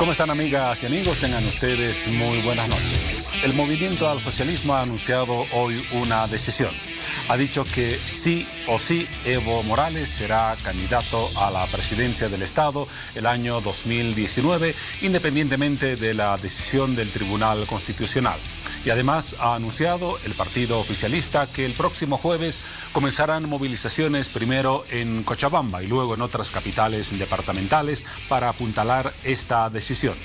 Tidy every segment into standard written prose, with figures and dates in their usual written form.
¿Cómo están, amigas y amigos? Tengan ustedes muy buenas noches. El Movimiento al Socialismo ha anunciado hoy una decisión. Ha dicho que sí o sí Evo Morales será candidato a la presidencia del Estado el año 2019, independientemente de la decisión del Tribunal Constitucional. Y además ha anunciado el partido oficialista que el próximo jueves comenzarán movilizaciones primero en Cochabamba y luego en otras capitales departamentales para apuntalar esta decisión.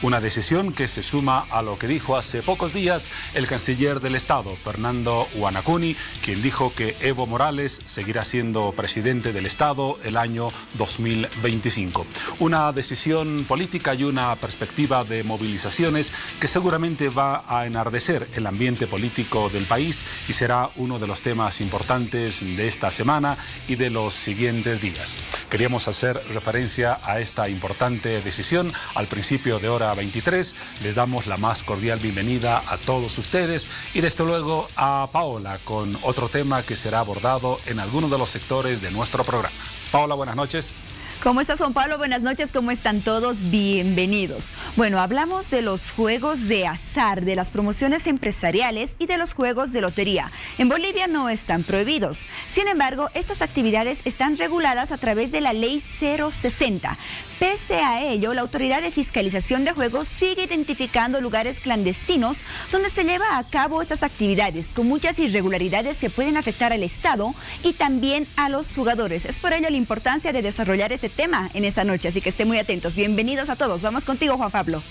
Una decisión que se suma a lo que dijo hace pocos días el canciller del Estado, Fernando Huanacuni, quien dijo que Evo Morales seguirá siendo presidente del Estado el año 2025. Una decisión política y una perspectiva de movilizaciones que seguramente va a enardecer el ambiente político del país y será uno de los temas importantes de esta semana y de los siguientes días. Queríamos hacer referencia a esta importante decisión al principio de hora 23. Les damos la más cordial bienvenida a todos ustedes y desde luego a Paola con otro tema que será abordado en alguno de los sectores de nuestro programa. Paola, buenas noches. ¿Cómo estás, Juan Pablo? Buenas noches, ¿cómo están todos? Bienvenidos. Bueno, hablamos de los juegos de azar, de las promociones empresariales y de los juegos de lotería. En Bolivia no están prohibidos. Sin embargo, estas actividades están reguladas a través de la Ley 060. Pese a ello, la Autoridad de Fiscalización de Juegos sigue identificando lugares clandestinos donde se lleva a cabo estas actividades, con muchas irregularidades que pueden afectar al Estado y también a los jugadores. Es por ello la importancia de desarrollar este tema en esta noche, así que estén muy atentos. Bienvenidos a todos. Vamos contigo, Juan Pablo.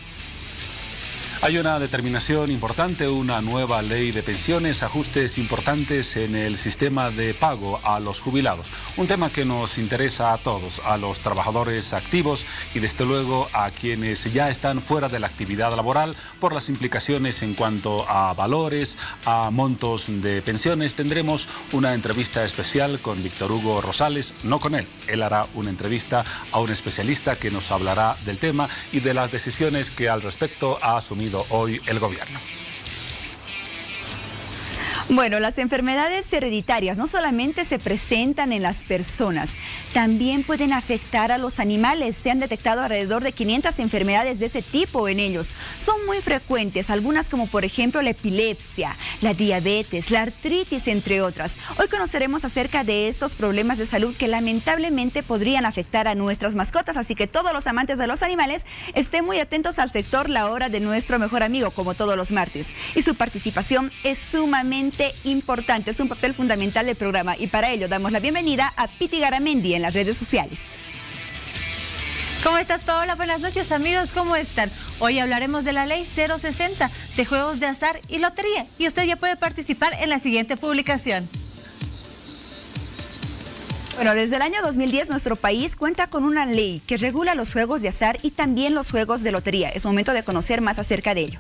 Hay una determinación importante, una nueva ley de pensiones, ajustes importantes en el sistema de pago a los jubilados. Un tema que nos interesa a todos, a los trabajadores activos y desde luego a quienes ya están fuera de la actividad laboral por las implicaciones en cuanto a valores, a montos de pensiones. Tendremos una entrevista especial con Víctor Hugo Rosales, no con él. Él hará una entrevista a un especialista que nos hablará del tema y de las decisiones que al respecto ha asumido hoy el gobierno. Bueno, las enfermedades hereditarias no solamente se presentan en las personas, también pueden afectar a los animales. Se han detectado alrededor de 500 enfermedades de ese tipo en ellos. Son muy frecuentes, algunas como por ejemplo la epilepsia, la diabetes, la artritis, entre otras. Hoy conoceremos acerca de estos problemas de salud que lamentablemente podrían afectar a nuestras mascotas, así que todos los amantes de los animales estén muy atentos al sector La Hora de nuestro mejor amigo, como todos los martes. Y su participación es sumamente importante, es un papel fundamental del programa y para ello damos la bienvenida a Piti Garamendi en las redes sociales. ¿Cómo estás, Paola? Buenas noches, amigos, ¿cómo están? Hoy hablaremos de la Ley 060 de juegos de azar y lotería y usted ya puede participar en la siguiente publicación. Bueno, desde el año 2010 nuestro país cuenta con una ley que regula los juegos de azar y también los juegos de lotería. Es momento de conocer más acerca de ello.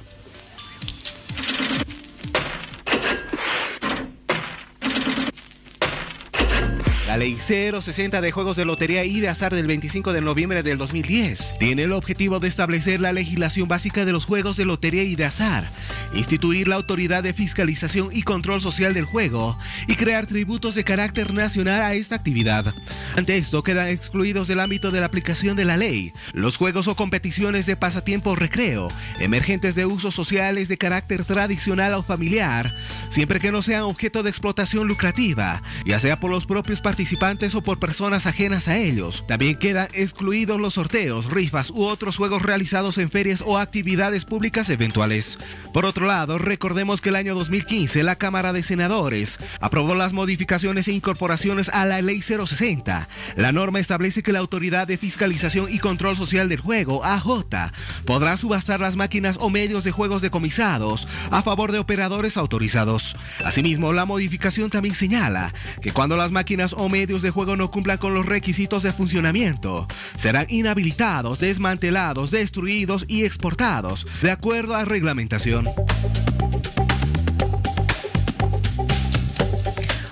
La Ley 060 de Juegos de Lotería y de Azar del 25 de noviembre del 2010 tiene el objetivo de establecer la legislación básica de los juegos de lotería y de azar, instituir la Autoridad de Fiscalización y Control Social del Juego y crear tributos de carácter nacional a esta actividad. Ante esto quedan excluidos del ámbito de la aplicación de la ley los juegos o competiciones de pasatiempo o recreo, emergentes de usos sociales de carácter tradicional o familiar, siempre que no sean objeto de explotación lucrativa, ya sea por los propios participantes o por personas ajenas a ellos. También quedan excluidos los sorteos, rifas u otros juegos realizados en ferias o actividades públicas eventuales. Por otro lado, recordemos que el año 2015 la Cámara de Senadores aprobó las modificaciones e incorporaciones a la Ley 060. La norma establece que la Autoridad de Fiscalización y Control Social del Juego, AJ, podrá subastar las máquinas o medios de juegos decomisados a favor de operadores autorizados. Asimismo, la modificación también señala que cuando las máquinas o medios de juego no cumplan con los requisitos de funcionamiento, serán inhabilitados, desmantelados, destruidos y exportados de acuerdo a reglamentación.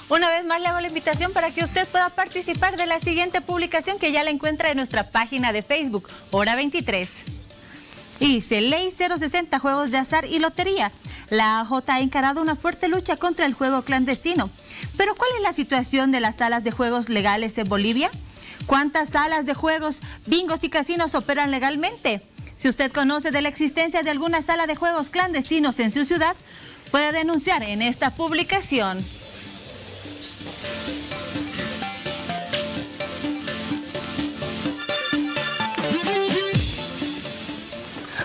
Una vez más le hago la invitación para que usted pueda participar de la siguiente publicación que ya la encuentra en nuestra página de Facebook, Hora 23. Y dice, Ley 060, juegos de azar y lotería. La AJ ha encarado una fuerte lucha contra el juego clandestino. Pero ¿cuál es la situación de las salas de juegos legales en Bolivia? ¿Cuántas salas de juegos, bingos y casinos operan legalmente? Si usted conoce de la existencia de alguna sala de juegos clandestinos en su ciudad, puede denunciar en esta publicación.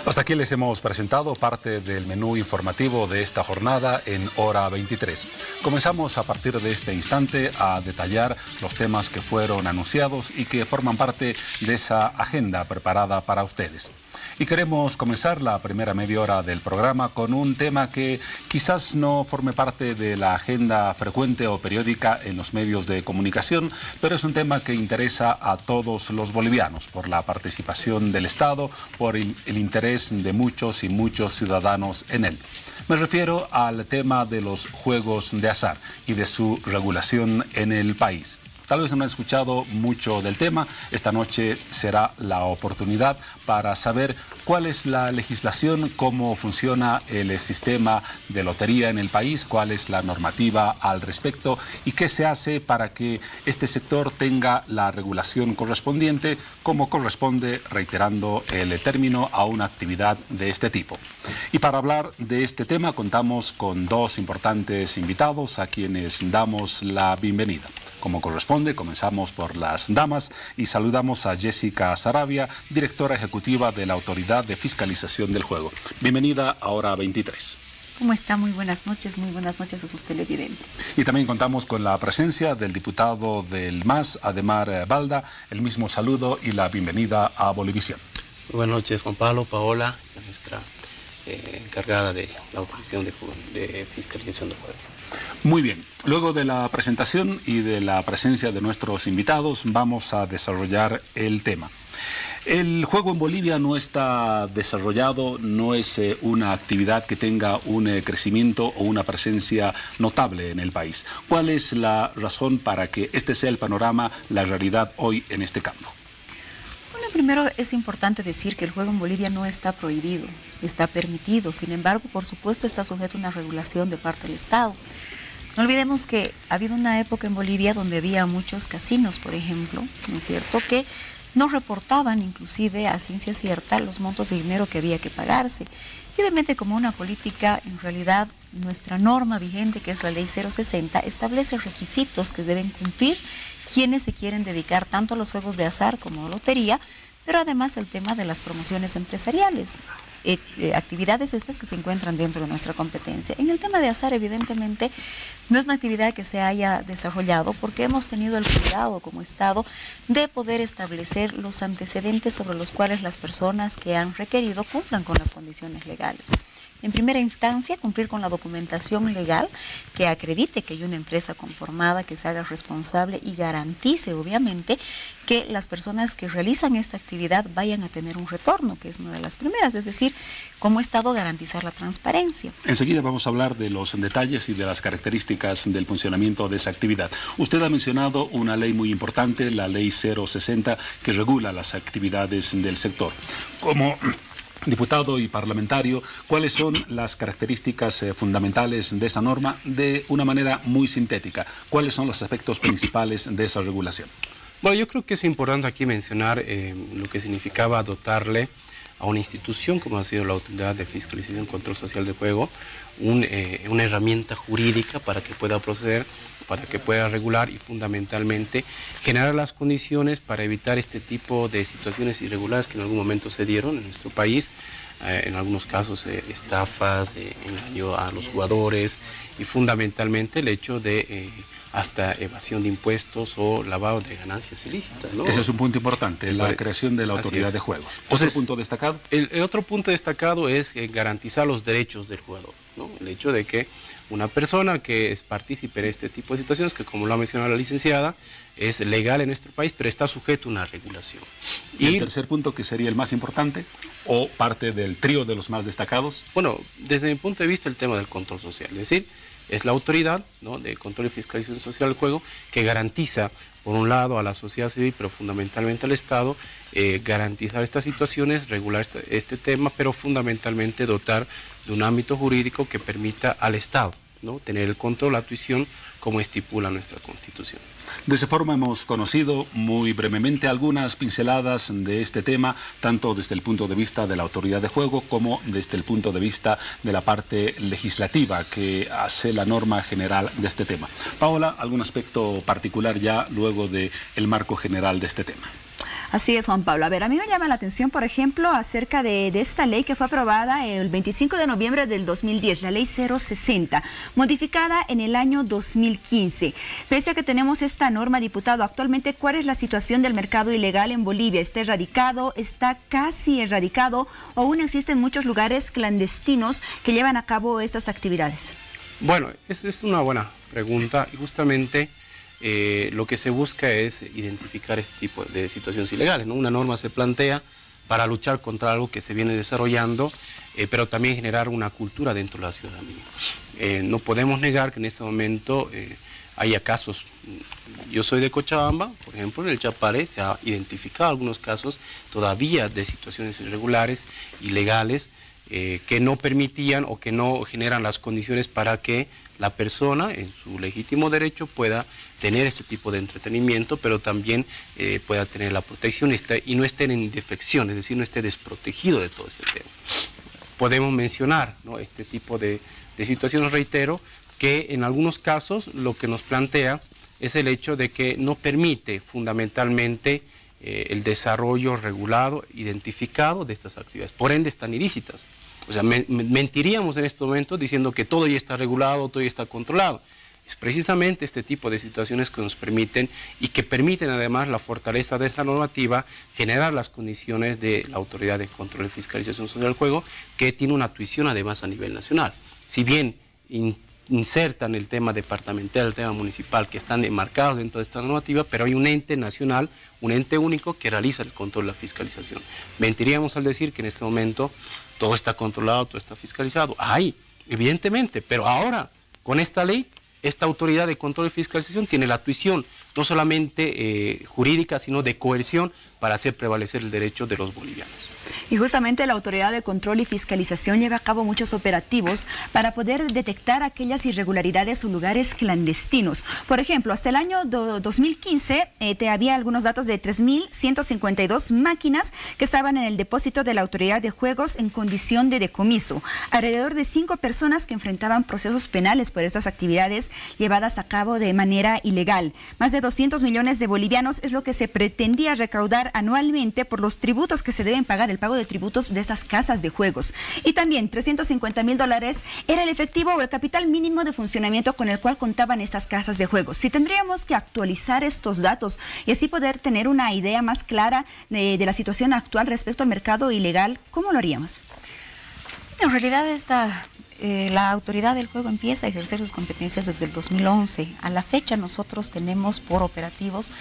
Hasta aquí les hemos presentado parte del menú informativo de esta jornada en Hora 23. Comenzamos a partir de este instante a detallar los temas que fueron anunciados y que forman parte de esa agenda preparada para ustedes. Y queremos comenzar la primera media hora del programa con un tema que quizás no forme parte de la agenda frecuente o periódica en los medios de comunicación, pero es un tema que interesa a todos los bolivianos por la participación del Estado, por el interés de muchos y muchos ciudadanos en él. Me refiero al tema de los juegos de azar y de su regulación en el país. Tal vez no han escuchado mucho del tema. Esta noche será la oportunidad para saber cuál es la legislación, cómo funciona el sistema de lotería en el país, cuál es la normativa al respecto y qué se hace para que este sector tenga la regulación correspondiente, como corresponde, reiterando el término, a una actividad de este tipo. Y para hablar de este tema contamos con dos importantes invitados a quienes damos la bienvenida. Como corresponde, comenzamos por las damas y saludamos a Jessica Saravia, directora ejecutiva de la Autoridad de Fiscalización del Juego. Bienvenida a Hora 23. ¿Cómo está? Muy buenas noches a sus televidentes. Y también contamos con la presencia del diputado del MAS, Ademar Balda. El mismo saludo y la bienvenida a Bolivisión. Buenas noches, Juan Pablo, Paola, nuestra encargada de la autorización de fiscalización del juego. Muy bien, luego de la presentación y de la presencia de nuestros invitados vamos a desarrollar el tema. El juego en Bolivia no está desarrollado, no es una actividad que tenga un crecimiento o una presencia notable en el país. ¿Cuál es la razón para que este sea el panorama, la realidad hoy en este campo? Bueno, primero es importante decir que el juego en Bolivia no está prohibido, está permitido. Sin embargo, por supuesto, está sujeto a una regulación de parte del Estado. No olvidemos que ha habido una época en Bolivia donde había muchos casinos, por ejemplo, ¿no es cierto?, que no reportaban inclusive a ciencia cierta los montos de dinero que había que pagarse. Y obviamente como una política, en realidad nuestra norma vigente, que es la Ley 060, establece requisitos que deben cumplir quienes se quieren dedicar tanto a los juegos de azar como a lotería, pero además el tema de las promociones empresariales. Actividades estas que se encuentran dentro de nuestra competencia. En el tema de azar, evidentemente, no es una actividad que se haya desarrollado porque hemos tenido el cuidado como Estado de poder establecer los antecedentes sobre los cuales las personas que han requerido cumplan con las condiciones legales. En primera instancia, cumplir con la documentación legal que acredite que hay una empresa conformada, que se haga responsable y garantice, obviamente, que las personas que realizan esta actividad vayan a tener un retorno, que es una de las primeras, es decir, como Estado garantizar la transparencia. Enseguida vamos a hablar de los detalles y de las características del funcionamiento de esa actividad. Usted ha mencionado una ley muy importante, la Ley 060, que regula las actividades del sector. Como diputado y parlamentario, ¿cuáles son las características fundamentales de esa norma de una manera muy sintética? ¿Cuáles son los aspectos principales de esa regulación? Bueno, yo creo que es importante aquí mencionar lo que significaba dotarle a una institución como ha sido la Autoridad de Fiscalización y Control Social del Juego una herramienta jurídica para que pueda proceder, para que pueda regular y fundamentalmente generar las condiciones para evitar este tipo de situaciones irregulares que en algún momento se dieron en nuestro país, en algunos casos estafas, engaño a los jugadores y fundamentalmente el hecho de hasta evasión de impuestos o lavado de ganancias ilícitas, ¿no? Ese es un punto importante, la creación de la autoridad de juegos. ¿Otro punto destacado? El otro punto destacado es garantizar los derechos del jugador, ¿no? El hecho de que una persona que es partícipe en este tipo de situaciones, que como lo ha mencionado la licenciada, es legal en nuestro país, pero está sujeto a una regulación. ¿Y el tercer punto, que sería el más importante, o parte del trío de los más destacados? Bueno, desde mi punto de vista, el tema del control social, es decir, es la autoridad, ¿no?, de control y fiscalización social del juego que garantiza, por un lado, a la sociedad civil, pero fundamentalmente al Estado, garantizar estas situaciones, regular este tema, pero fundamentalmente dotar de un ámbito jurídico que permita al Estado, ¿no? Tener el control, la tuición, como estipula nuestra Constitución. De esa forma hemos conocido muy brevemente algunas pinceladas de este tema, tanto desde el punto de vista de la autoridad de juego como desde el punto de vista de la parte legislativa que hace la norma general de este tema. Paola, ¿algún aspecto particular ya luego del marco general de este tema? Así es, Juan Pablo. A ver, a mí me llama la atención, por ejemplo, acerca de esta ley que fue aprobada el 25 de noviembre del 2010, la ley 060, modificada en el año 2015. Pese a que tenemos esta norma, diputado, actualmente, ¿cuál es la situación del mercado ilegal en Bolivia? ¿Está erradicado? ¿Está casi erradicado? ¿O aún existen muchos lugares clandestinos que llevan a cabo estas actividades? Bueno, es una buena pregunta y justamente lo que se busca es identificar este tipo de situaciones ilegales, ¿no? Una norma se plantea para luchar contra algo que se viene desarrollando, pero también generar una cultura dentro de la ciudadanía. No podemos negar que en este momento haya casos. Yo soy de Cochabamba, por ejemplo, en el Chapare se ha identificado algunos casos todavía de situaciones irregulares, ilegales, que no permitían o que no generan las condiciones para que la persona en su legítimo derecho pueda tener este tipo de entretenimiento, pero también pueda tener la protección y no esté en indefección, es decir, no esté desprotegido de todo este tema. Podemos mencionar, ¿no?, este tipo de situaciones, reitero, que en algunos casos lo que nos plantea es el hecho de que no permite fundamentalmente el desarrollo regulado, identificado de estas actividades, por ende están ilícitas. O sea, mentiríamos en este momento diciendo que todo ya está regulado, todo ya está controlado. Es precisamente este tipo de situaciones que nos permiten y que permiten además la fortaleza de esta normativa, generar las condiciones de la Autoridad de Control y Fiscalización Social del Juego, que tiene una tuición además a nivel nacional. Si bien insertan el tema departamental, el tema municipal, que están enmarcados dentro de esta normativa, pero hay un ente nacional, un ente único que realiza el control y la fiscalización. Mentiríamos al decir que en este momento todo está controlado, todo está fiscalizado. Hay, evidentemente, pero ahora, con esta ley, esta Autoridad de Control y Fiscalización tiene la tuición, no solamente jurídica, sino de coerción para hacer prevalecer el derecho de los bolivianos. Y justamente la Autoridad de Control y Fiscalización lleva a cabo muchos operativos para poder detectar aquellas irregularidades o lugares clandestinos. Por ejemplo, hasta el año 2015 había algunos datos de 3.152 máquinas que estaban en el depósito de la Autoridad de Juegos en condición de decomiso. Alrededor de 5 personas que enfrentaban procesos penales por estas actividades llevadas a cabo de manera ilegal. Más de 200 millones de bolivianos es lo que se pretendía recaudar anualmente por los tributos que se deben pagar, el pago de tributos de estas casas de juegos. Y también $350.000 era el efectivo o el capital mínimo de funcionamiento con el cual contaban estas casas de juegos. Si tendríamos que actualizar estos datos y así poder tener una idea más clara de la situación actual respecto al mercado ilegal, ¿cómo lo haríamos? En realidad la Autoridad del Juego empieza a ejercer sus competencias desde el 2011. A la fecha nosotros tenemos por operativos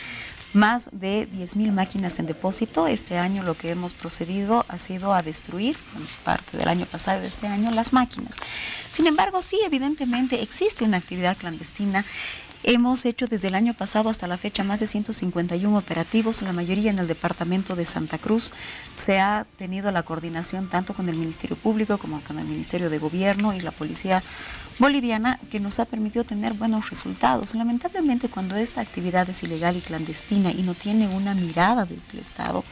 más de 10.000 máquinas en depósito. Este año lo que hemos procedido ha sido a destruir, parte del año pasado y de este año, las máquinas. Sin embargo, sí, evidentemente existe una actividad clandestina. Hemos hecho desde el año pasado hasta la fecha más de 151 operativos, la mayoría en el departamento de Santa Cruz. Se ha tenido la coordinación tanto con el Ministerio Público como con el Ministerio de Gobierno y la Policía Boliviana, que nos ha permitido tener buenos resultados. Lamentablemente, cuando esta actividad es ilegal y clandestina y no tiene una mirada desde el Estado,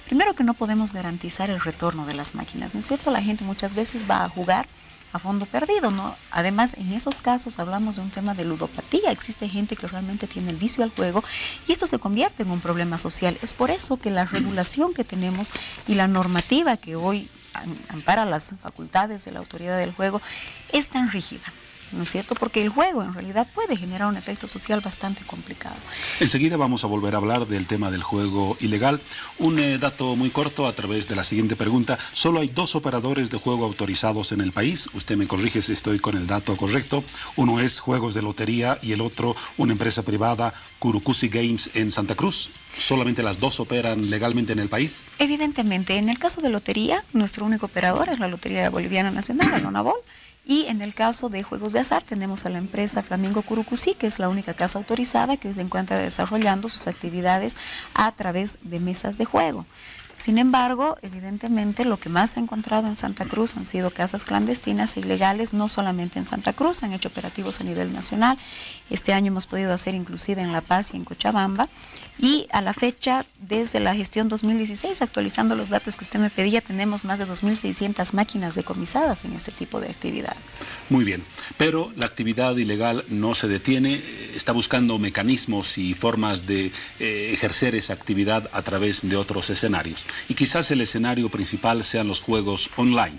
primero que no podemos garantizar el retorno de las máquinas, ¿no es cierto? La gente muchas veces va a jugar a fondo perdido, ¿no? Además, en esos casos hablamos de un tema de ludopatía. Existe gente que realmente tiene el vicio al juego y esto se convierte en un problema social. Es por eso que la regulación que tenemos y la normativa que hoy ampara las facultades de la Autoridad del Juego es tan rígida, ¿no es cierto? Porque el juego en realidad puede generar un efecto social bastante complicado. Enseguida vamos a volver a hablar del tema del juego ilegal. Un dato muy corto a través de la siguiente pregunta. Solo hay 2 operadores de juego autorizados en el país. Usted me corrige si estoy con el dato correcto. Uno es Juegos de Lotería y el otro una empresa privada, Curucusi Games, en Santa Cruz. ¿Solamente las 2 operan legalmente en el país? Evidentemente, en el caso de lotería, nuestro único operador es la Lotería Boliviana Nacional, la Lonabol. Y en el caso de juegos de azar tenemos a la empresa Flamingo Curucusi, que es la única casa autorizada que hoy se encuentra desarrollando sus actividades a través de mesas de juego. Sin embargo, evidentemente lo que más se ha encontrado en Santa Cruz han sido casas clandestinas e ilegales, no solamente en Santa Cruz, han hecho operativos a nivel nacional. Este año hemos podido hacer inclusive en La Paz y en Cochabamba. Y a la fecha, desde la gestión 2016, actualizando los datos que usted me pedía, tenemos más de 2.600 máquinas decomisadas en este tipo de actividades. Muy bien, pero la actividad ilegal no se detiene, está buscando mecanismos y formas de ejercer esa actividad a través de otros escenarios. Y quizás el escenario principal sean los juegos online.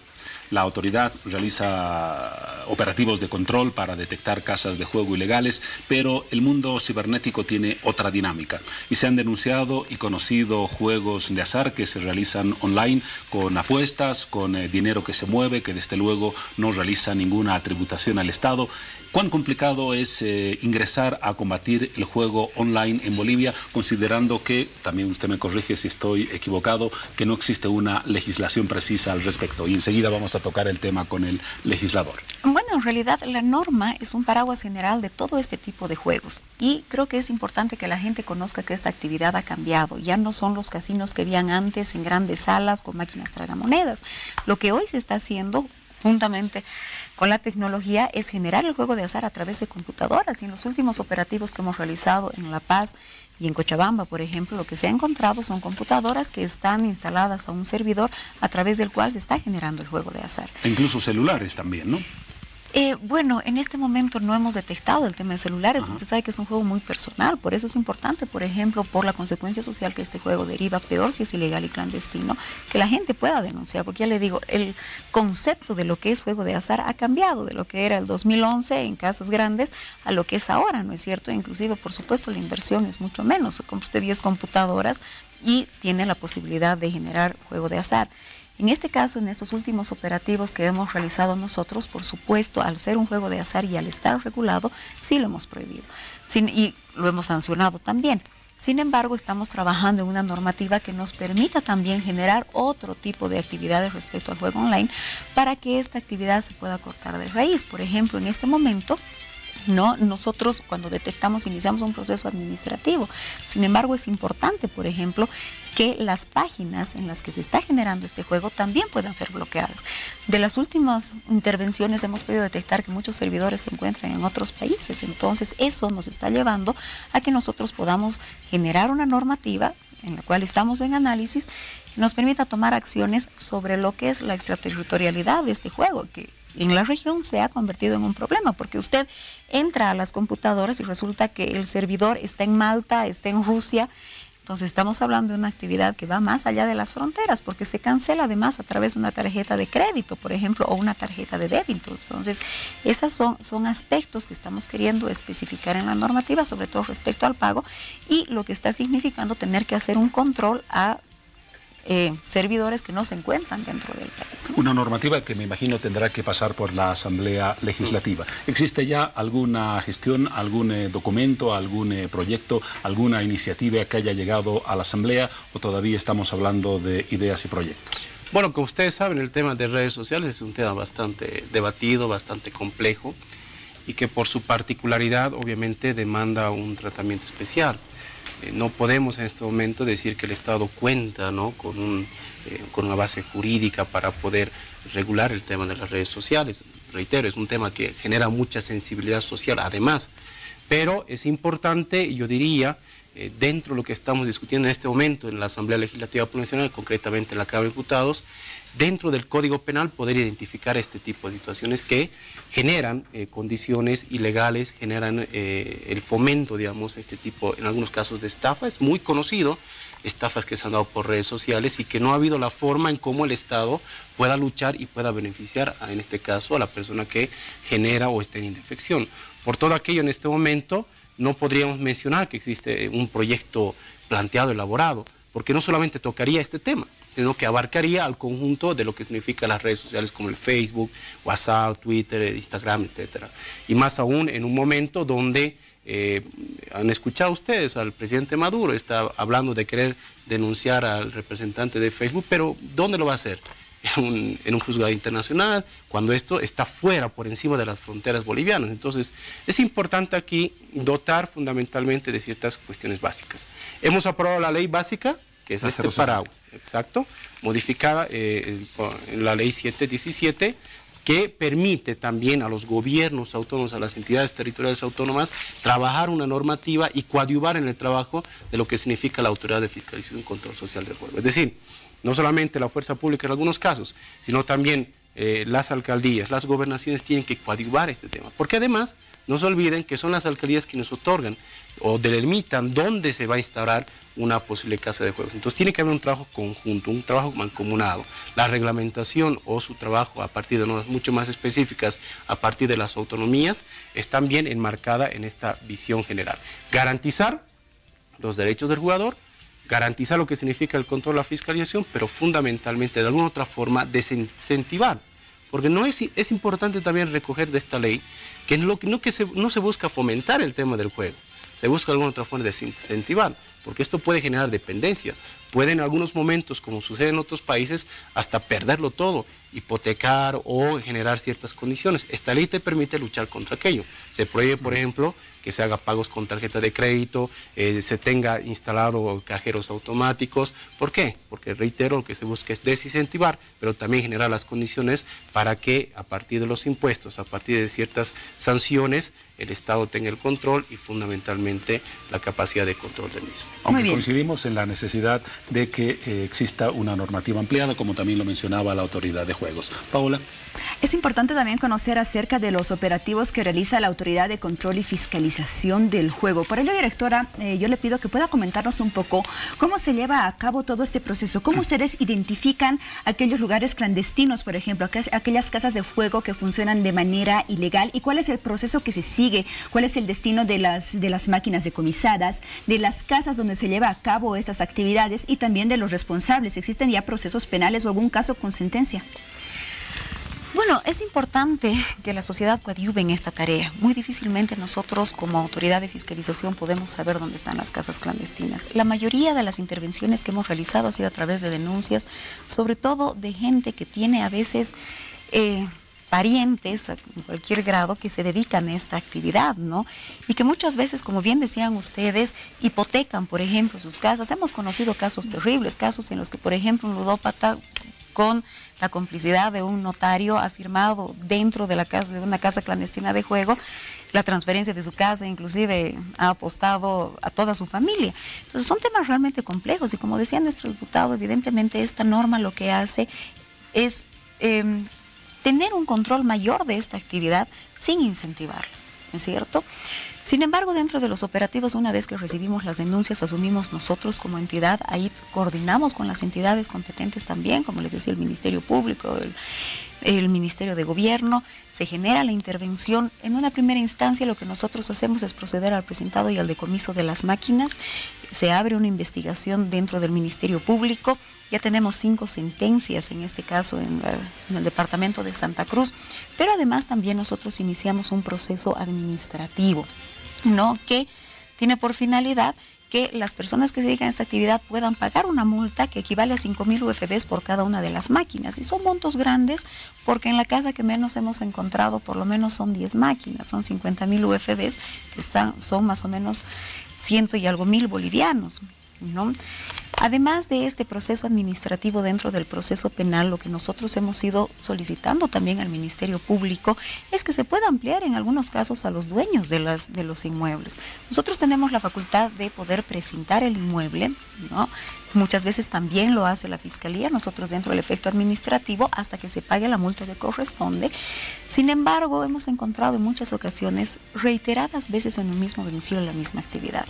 La autoridad realiza operativos de control para detectar casas de juego ilegales, pero el mundo cibernético tiene otra dinámica. Y se han denunciado y conocido juegos de azar que se realizan online con apuestas, con dinero que se mueve, que desde luego no realiza ninguna tributación al Estado. ¿Cuán complicado es ingresar a combatir el juego online en Bolivia, considerando que, también usted me corrige si estoy equivocado, que no existe una legislación precisa al respecto? Y enseguida vamos a tocar el tema con el legislador. Bueno, en realidad la norma es un paraguas general de todo este tipo de juegos y creo que es importante que la gente conozca que esta actividad ha cambiado. Ya no son los casinos que habían antes en grandes salas con máquinas tragamonedas. Lo que hoy se está haciendo juntamente con la tecnología es generar el juego de azar a través de computadoras. Y en los últimos operativos que hemos realizado en La Paz y en Cochabamba, por ejemplo, lo que se ha encontrado son computadoras que están instaladas a un servidor a través del cual se está generando el juego de azar. E incluso celulares también, ¿no? Bueno, en este momento no hemos detectado el tema de celulares, usted sabe que es un juego muy personal, por eso es importante, por ejemplo, por la consecuencia social que este juego deriva, peor si es ilegal y clandestino, que la gente pueda denunciar, porque ya le digo, el concepto de lo que es juego de azar ha cambiado de lo que era el 2011 en casas grandes a lo que es ahora, ¿no es cierto? Inclusive, por supuesto, la inversión es mucho menos, compra usted 10 computadoras y tiene la posibilidad de generar juego de azar. En este caso, en estos últimos operativos que hemos realizado nosotros, por supuesto, al ser un juego de azar y al estar regulado, sí lo hemos prohibido y lo hemos sancionado también. Sin embargo, estamos trabajando en una normativa que nos permita también generar otro tipo de actividades respecto al juego online para que esta actividad se pueda cortar de raíz. Por ejemplo, en este momento, nosotros cuando detectamos iniciamos un proceso administrativo. Sin embargo, es importante, por ejemplo, que las páginas en las que se está generando este juego también puedan ser bloqueadas. De las últimas intervenciones hemos podido detectar que muchos servidores se encuentran en otros países, entonces eso nos está llevando a que nosotros podamos generar una normativa en la cual estamos en análisis que nos permita tomar acciones sobre lo que es la extraterritorialidad de este juego, que en la región se ha convertido en un problema, porque usted entra a las computadoras y resulta que el servidor está en Malta, está en Rusia. Entonces estamos hablando de una actividad que va más allá de las fronteras, porque se cancela además a través de una tarjeta de crédito, por ejemplo, o una tarjeta de débito. Entonces, esos son aspectos que estamos queriendo especificar en la normativa, sobre todo respecto al pago, y lo que está significando tener que hacer un control a servidores que no se encuentran dentro del país, ¿no? Una normativa que me imagino tendrá que pasar por la Asamblea Legislativa. ¿Existe ya alguna gestión, algún documento, algún proyecto, alguna iniciativa que haya llegado a la Asamblea o todavía estamos hablando de ideas y proyectos? Bueno, como ustedes saben, el tema de redes sociales es un tema bastante debatido, bastante complejo y que por su particularidad obviamente demanda un tratamiento especial. No podemos en este momento decir que el Estado cuenta, ¿no?, con una base jurídica para poder regular el tema de las redes sociales. Reitero, es un tema que genera mucha sensibilidad social además, pero es importante, yo diría, dentro de lo que estamos discutiendo en este momento en la Asamblea Legislativa Plurinacional, concretamente en la Cámara de Diputados, dentro del Código Penal poder identificar este tipo de situaciones que generan condiciones ilegales, generan el fomento, digamos, este tipo, en algunos casos, de estafa. Es muy conocido, estafas que se han dado por redes sociales y que no ha habido la forma en cómo el Estado pueda luchar y pueda beneficiar, en este caso, a la persona que genera o está en indefección. Por todo aquello, en este momento, no podríamos mencionar que existe un proyecto planteado, elaborado, porque no solamente tocaría este tema, sino que abarcaría al conjunto de lo que significa las redes sociales como el Facebook, WhatsApp, Twitter, Instagram, etcétera. Y más aún en un momento donde han escuchado ustedes al presidente Maduro, está hablando de querer denunciar al representante de Facebook, pero ¿dónde lo va a hacer? En un juzgado internacional, cuando esto está fuera, por encima de las fronteras bolivianas. Entonces, es importante aquí dotar fundamentalmente de ciertas cuestiones básicas. Hemos aprobado la ley básica, que es este paraguas. exacto, modificada en la ley 717, que permite también a los gobiernos autónomos, a las entidades territoriales autónomas, trabajar una normativa y coadyuvar en el trabajo de lo que significa la Autoridad de Fiscalización y Control Social del Juego. Es decir, no solamente la fuerza pública en algunos casos, sino también las alcaldías, las gobernaciones tienen que coadyuvar este tema. Porque además, no se olviden que son las alcaldías quienes otorgan o delimitan dónde se va a instaurar una posible casa de juegos. Entonces tiene que haber un trabajo conjunto, un trabajo mancomunado. La reglamentación o su trabajo a partir de normas mucho más específicas, a partir de las autonomías, están bien enmarcada en esta visión general. Garantizar los derechos del jugador, garantizar lo que significa el control, la fiscalización, pero fundamentalmente de alguna otra forma desincentivar. Porque es importante también recoger de esta ley que no se busca fomentar el tema del juego, se busca alguna otra forma de desincentivar, porque esto puede generar dependencia, puede en algunos momentos, como sucede en otros países, hasta perderlo todo, hipotecar o generar ciertas condiciones. Esta ley te permite luchar contra aquello. Se prohíbe, por ejemplo, que se haga pagos con tarjeta de crédito, se tenga instalado cajeros automáticos. ¿Por qué? Porque, reitero, lo que se busca es desincentivar, pero también generar las condiciones para que a partir de los impuestos, a partir de ciertas sanciones, el Estado tenga el control y fundamentalmente la capacidad de control del mismo. Aunque coincidimos en la necesidad de que exista una normativa ampliada, como también lo mencionaba la Autoridad de Juegos. Paola. Es importante también conocer acerca de los operativos que realiza la Autoridad de Control y Fiscalización del Juego. Por ello, directora, yo le pido que pueda comentarnos un poco cómo se lleva a cabo todo este proceso, cómo ustedes identifican aquellos lugares clandestinos, por ejemplo, aquellas casas de juego que funcionan de manera ilegal, y cuál es el proceso que se sigue, cuál es el destino de las máquinas decomisadas, de las casas donde se lleva a cabo estas actividades y también de los responsables. ¿Existen ya procesos penales o algún caso con sentencia? Bueno, es importante que la sociedad coadyuve en esta tarea. Muy difícilmente nosotros como autoridad de fiscalización podemos saber dónde están las casas clandestinas. La mayoría de las intervenciones que hemos realizado ha sido a través de denuncias, sobre todo de gente que tiene a veces parientes en cualquier grado que se dedican a esta actividad, ¿no? Y que muchas veces, como bien decían ustedes, hipotecan, por ejemplo, sus casas. Hemos conocido casos terribles, casos en los que, por ejemplo, un ludópata con la complicidad de un notario ha firmado dentro de una casa clandestina de juego la transferencia de su casa, inclusive ha apostado a toda su familia. Entonces son temas realmente complejos y, como decía nuestro diputado, evidentemente esta norma lo que hace es tener un control mayor de esta actividad sin incentivarla, ¿no es cierto? Sin embargo, dentro de los operativos, una vez que recibimos las denuncias, asumimos nosotros como entidad, ahí coordinamos con las entidades competentes también, como les decía, el Ministerio Público, el Ministerio de Gobierno, se genera la intervención. En una primera instancia lo que nosotros hacemos es proceder al presentado y al decomiso de las máquinas, se abre una investigación dentro del Ministerio Público, ya tenemos 5 sentencias en este caso en el departamento de Santa Cruz, pero además también nosotros iniciamos un proceso administrativo, ¿no?, que tiene por finalidad que las personas que se dedican a esta actividad puedan pagar una multa que equivale a 5.000 UFBs por cada una de las máquinas. Y son montos grandes porque en la casa que menos hemos encontrado por lo menos son 10 máquinas, son 50.000 UFBs, que son más o menos 100 y algo mil bolivianos, ¿no? Además de este proceso administrativo dentro del proceso penal, lo que nosotros hemos ido solicitando también al Ministerio Público es que se pueda ampliar en algunos casos a los dueños de los inmuebles. Nosotros tenemos la facultad de poder precintar el inmueble, ¿no? Muchas veces también lo hace la Fiscalía, nosotros dentro del efecto administrativo, hasta que se pague la multa que corresponde. Sin embargo, hemos encontrado en muchas ocasiones, reiteradas veces en un mismo domicilio, la misma actividad.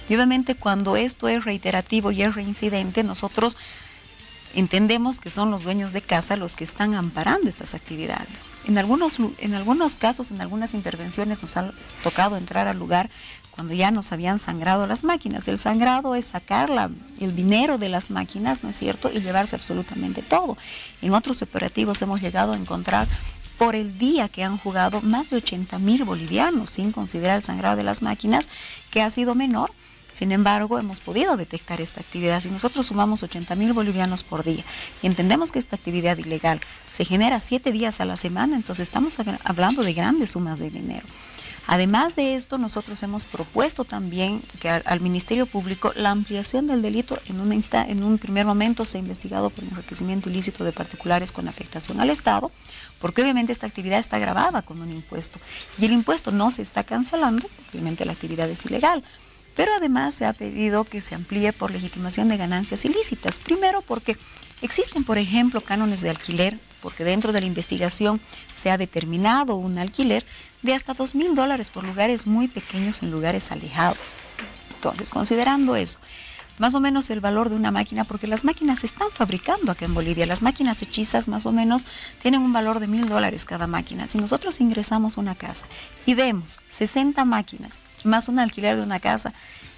Y obviamente cuando esto es reiterativo y es reincidente, nosotros entendemos que son los dueños de casa los que están amparando estas actividades. En algunos casos, en algunas intervenciones nos ha tocado entrar al lugar cuando ya nos habían sangrado las máquinas. El sangrado es sacar el dinero de las máquinas, ¿no es cierto?, y llevarse absolutamente todo. En otros operativos hemos llegado a encontrar por el día que han jugado más de 80.000 bolivianos, sin considerar el sangrado de las máquinas, que ha sido menor. Sin embargo, hemos podido detectar esta actividad. Si nosotros sumamos 80.000 bolivianos por día y entendemos que esta actividad ilegal se genera 7 días a la semana, entonces estamos hablando de grandes sumas de dinero. Además de esto, nosotros hemos propuesto también que al Ministerio Público la ampliación del delito en un primer momento se ha investigado por enriquecimiento ilícito de particulares con afectación al Estado, porque obviamente esta actividad está gravada con un impuesto y el impuesto no se está cancelando, obviamente la actividad es ilegal. Pero además se ha pedido que se amplíe por legitimación de ganancias ilícitas. Primero porque existen, por ejemplo, cánones de alquiler, porque dentro de la investigación se ha determinado un alquiler de hasta $2.000 por lugares muy pequeños en lugares alejados. Entonces, considerando eso, más o menos el valor de una máquina, porque las máquinas se están fabricando acá en Bolivia, las máquinas hechizas más o menos tienen un valor de $1.000 cada máquina. Si nosotros ingresamos a una casa y vemos 60 máquinas, más un alquiler de una casa,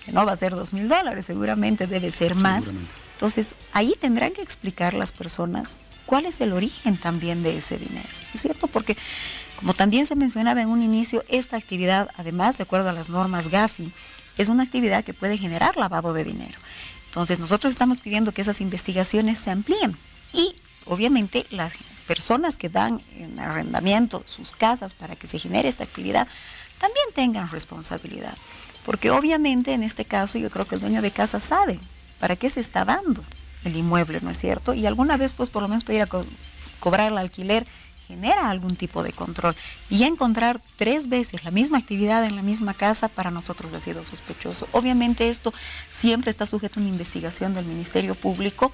que no va a ser $2.000, seguramente debe ser más. Entonces, ahí tendrán que explicar las personas cuál es el origen también de ese dinero, ¿no es cierto? Porque, como también se mencionaba en un inicio, esta actividad, además, de acuerdo a las normas GAFI, es una actividad que puede generar lavado de dinero. Entonces, nosotros estamos pidiendo que esas investigaciones se amplíen y, obviamente, las personas que dan en arrendamiento sus casas para que se genere esta actividad también tengan responsabilidad. Porque, obviamente, en este caso, yo creo que el dueño de casa sabe para qué se está dando el inmueble, ¿no es cierto? Y alguna vez, pues, por lo menos para ir a cobrar el alquiler, genera algún tipo de control. Y encontrar 3 veces la misma actividad en la misma casa, para nosotros ha sido sospechoso. Obviamente esto siempre está sujeto a una investigación del Ministerio Público,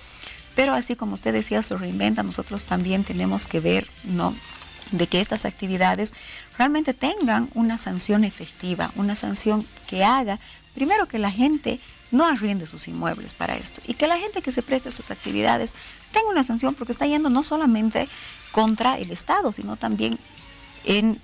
pero así como usted decía, se reinventa, nosotros también tenemos que ver, ¿no?, de que estas actividades realmente tengan una sanción efectiva, una sanción que haga, primero, que la gente no arriende sus inmuebles para esto y que la gente que se preste a estas actividades tenga una sanción, porque está yendo no solamente contra el Estado, sino también en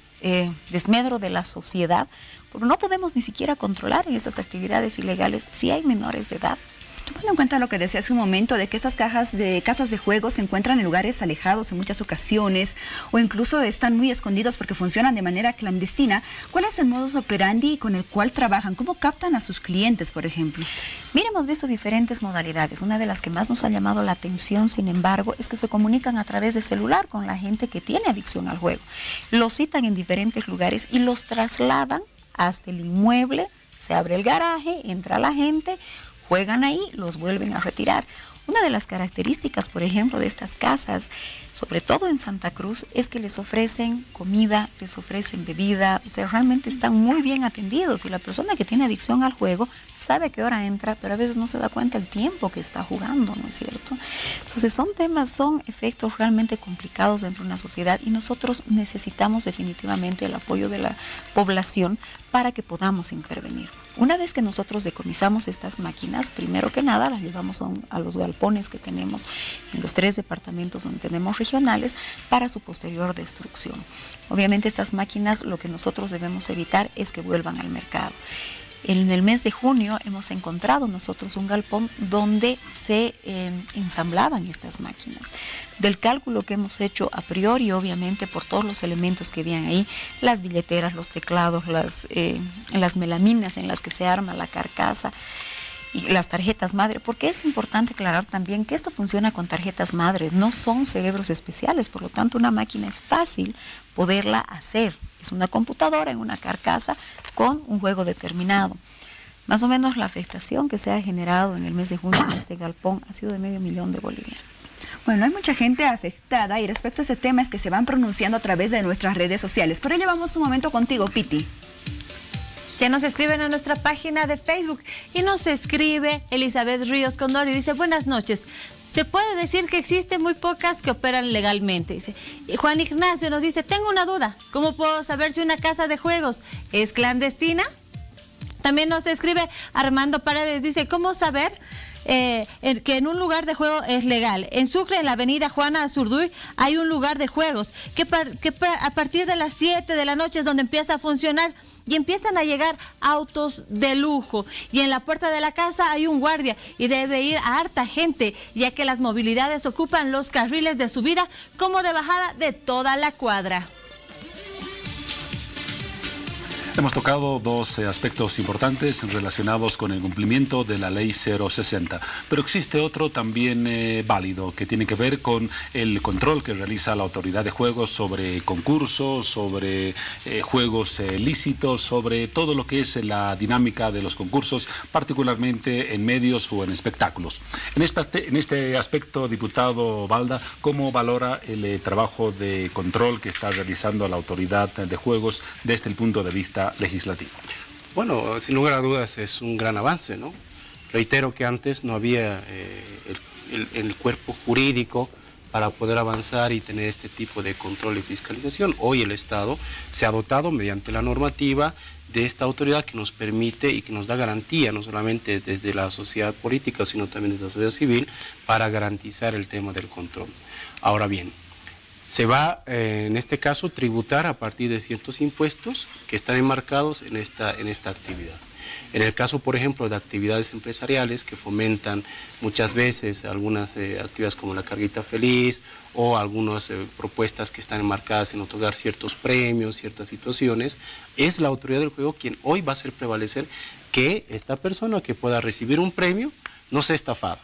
desmedro de la sociedad, porque no podemos ni siquiera controlar en estas actividades ilegales si hay menores de edad. Tomando en cuenta lo que decía hace un momento, de que estas casas de juegos se encuentran en lugares alejados en muchas ocasiones, o incluso están muy escondidos porque funcionan de manera clandestina, ¿cuál es el modus operandi con el cual trabajan? ¿Cómo captan a sus clientes, por ejemplo? Mira, hemos visto diferentes modalidades. Una de las que más nos ha llamado la atención, sin embargo, es que se comunican a través de celular con la gente que tiene adicción al juego. Los citan en diferentes lugares y los trasladan hasta el inmueble, se abre el garaje, entra la gente, juegan ahí, los vuelven a retirar. Una de las características, por ejemplo, de estas casas, sobre todo en Santa Cruz, es que les ofrecen comida, les ofrecen bebida, o sea, realmente están muy bien atendidos y la persona que tiene adicción al juego sabe a qué hora entra, pero a veces no se da cuenta el tiempo que está jugando, ¿no es cierto? Entonces son efectos realmente complicados dentro de una sociedad y nosotros necesitamos definitivamente el apoyo de la población para que podamos intervenir. Una vez que nosotros decomisamos estas máquinas, primero que nada las llevamos a los galpones que tenemos en los 3 departamentos donde tenemos regionales para su posterior destrucción. Obviamente estas máquinas, lo que nosotros debemos evitar es que vuelvan al mercado. En el mes de junio hemos encontrado nosotros un galpón donde se ensamblaban estas máquinas. Del cálculo que hemos hecho a priori, obviamente por todos los elementos que habían ahí, las billeteras, los teclados, las melaminas en las que se arma la carcasa y las tarjetas madre, porque es importante aclarar también que esto funciona con tarjetas madres, no son cerebros especiales, por lo tanto una máquina es fácil poderla hacer. Es una computadora en una carcasa con un juego determinado. Más o menos la afectación que se ha generado en el mes de junio en este galpón ha sido de $500,000 de bolivianos. Bueno, hay mucha gente afectada y respecto a ese tema es que se van pronunciando a través de nuestras redes sociales. Por ello vamos un momento contigo, Piti. Ya nos escriben a nuestra página de Facebook y nos escribe Elizabeth Ríos Condor y dice: buenas noches. Se puede decir que existen muy pocas que operan legalmente. Dice. Y Juan Ignacio nos dice: tengo una duda. ¿Cómo puedo saber si una casa de juegos es clandestina? También nos escribe Armando Paredes. Dice: ¿cómo saber que en un lugar de juego es legal? En Sucre, en la avenida Juana Azurduy, hay un lugar de juegos que a partir de las 7 de la noche es donde empieza a funcionar. Y empiezan a llegar autos de lujo. Y en la puerta de la casa hay un guardia y debe ir a harta gente, ya que las movilidades ocupan los carriles de subida como de bajada de toda la cuadra. Hemos tocado dos aspectos importantes relacionados con el cumplimiento de la Ley 060, pero existe otro también válido que tiene que ver con el control que realiza la Autoridad de Juegos sobre concursos, sobre juegos lícitos, sobre todo lo que es la dinámica de los concursos, particularmente en medios o en espectáculos. En este aspecto, diputado Balda, ¿cómo valora el trabajo de control que está realizando la Autoridad de Juegos desde el punto de vista legislativo? Bueno, sin lugar a dudas es un gran avance, ¿no? Reitero que antes no había el cuerpo jurídico para poder avanzar y tener este tipo de control y fiscalización. Hoy el Estado se ha dotado mediante la normativa de esta autoridad que nos permite y que nos da garantía, no solamente desde la sociedad política, sino también desde la sociedad civil, para garantizar el tema del control. Ahora bien, se va, en este caso, tributar a partir de ciertos impuestos que están enmarcados en esta actividad. En el caso, por ejemplo, de actividades empresariales que fomentan muchas veces algunas actividades como la carguita feliz o algunas propuestas que están enmarcadas en otorgar ciertos premios, ciertas situaciones, es la autoridad del juego quien hoy va a hacer prevalecer que esta persona que pueda recibir un premio no sea estafada.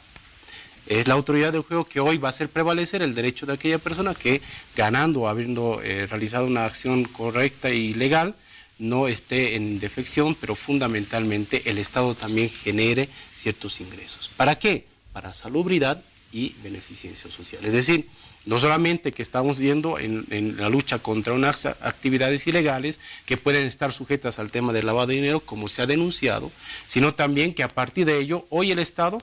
Es la autoridad del juego que hoy va a hacer prevalecer el derecho de aquella persona que, ganando o habiendo realizado una acción correcta y legal, no esté en defección, pero fundamentalmente el Estado también genere ciertos ingresos. ¿Para qué? Para salubridad y beneficencia social. Es decir, no solamente que estamos viendo en la lucha contra unas actividades ilegales que pueden estar sujetas al tema del lavado de dinero, como se ha denunciado, sino también que a partir de ello, hoy el Estado,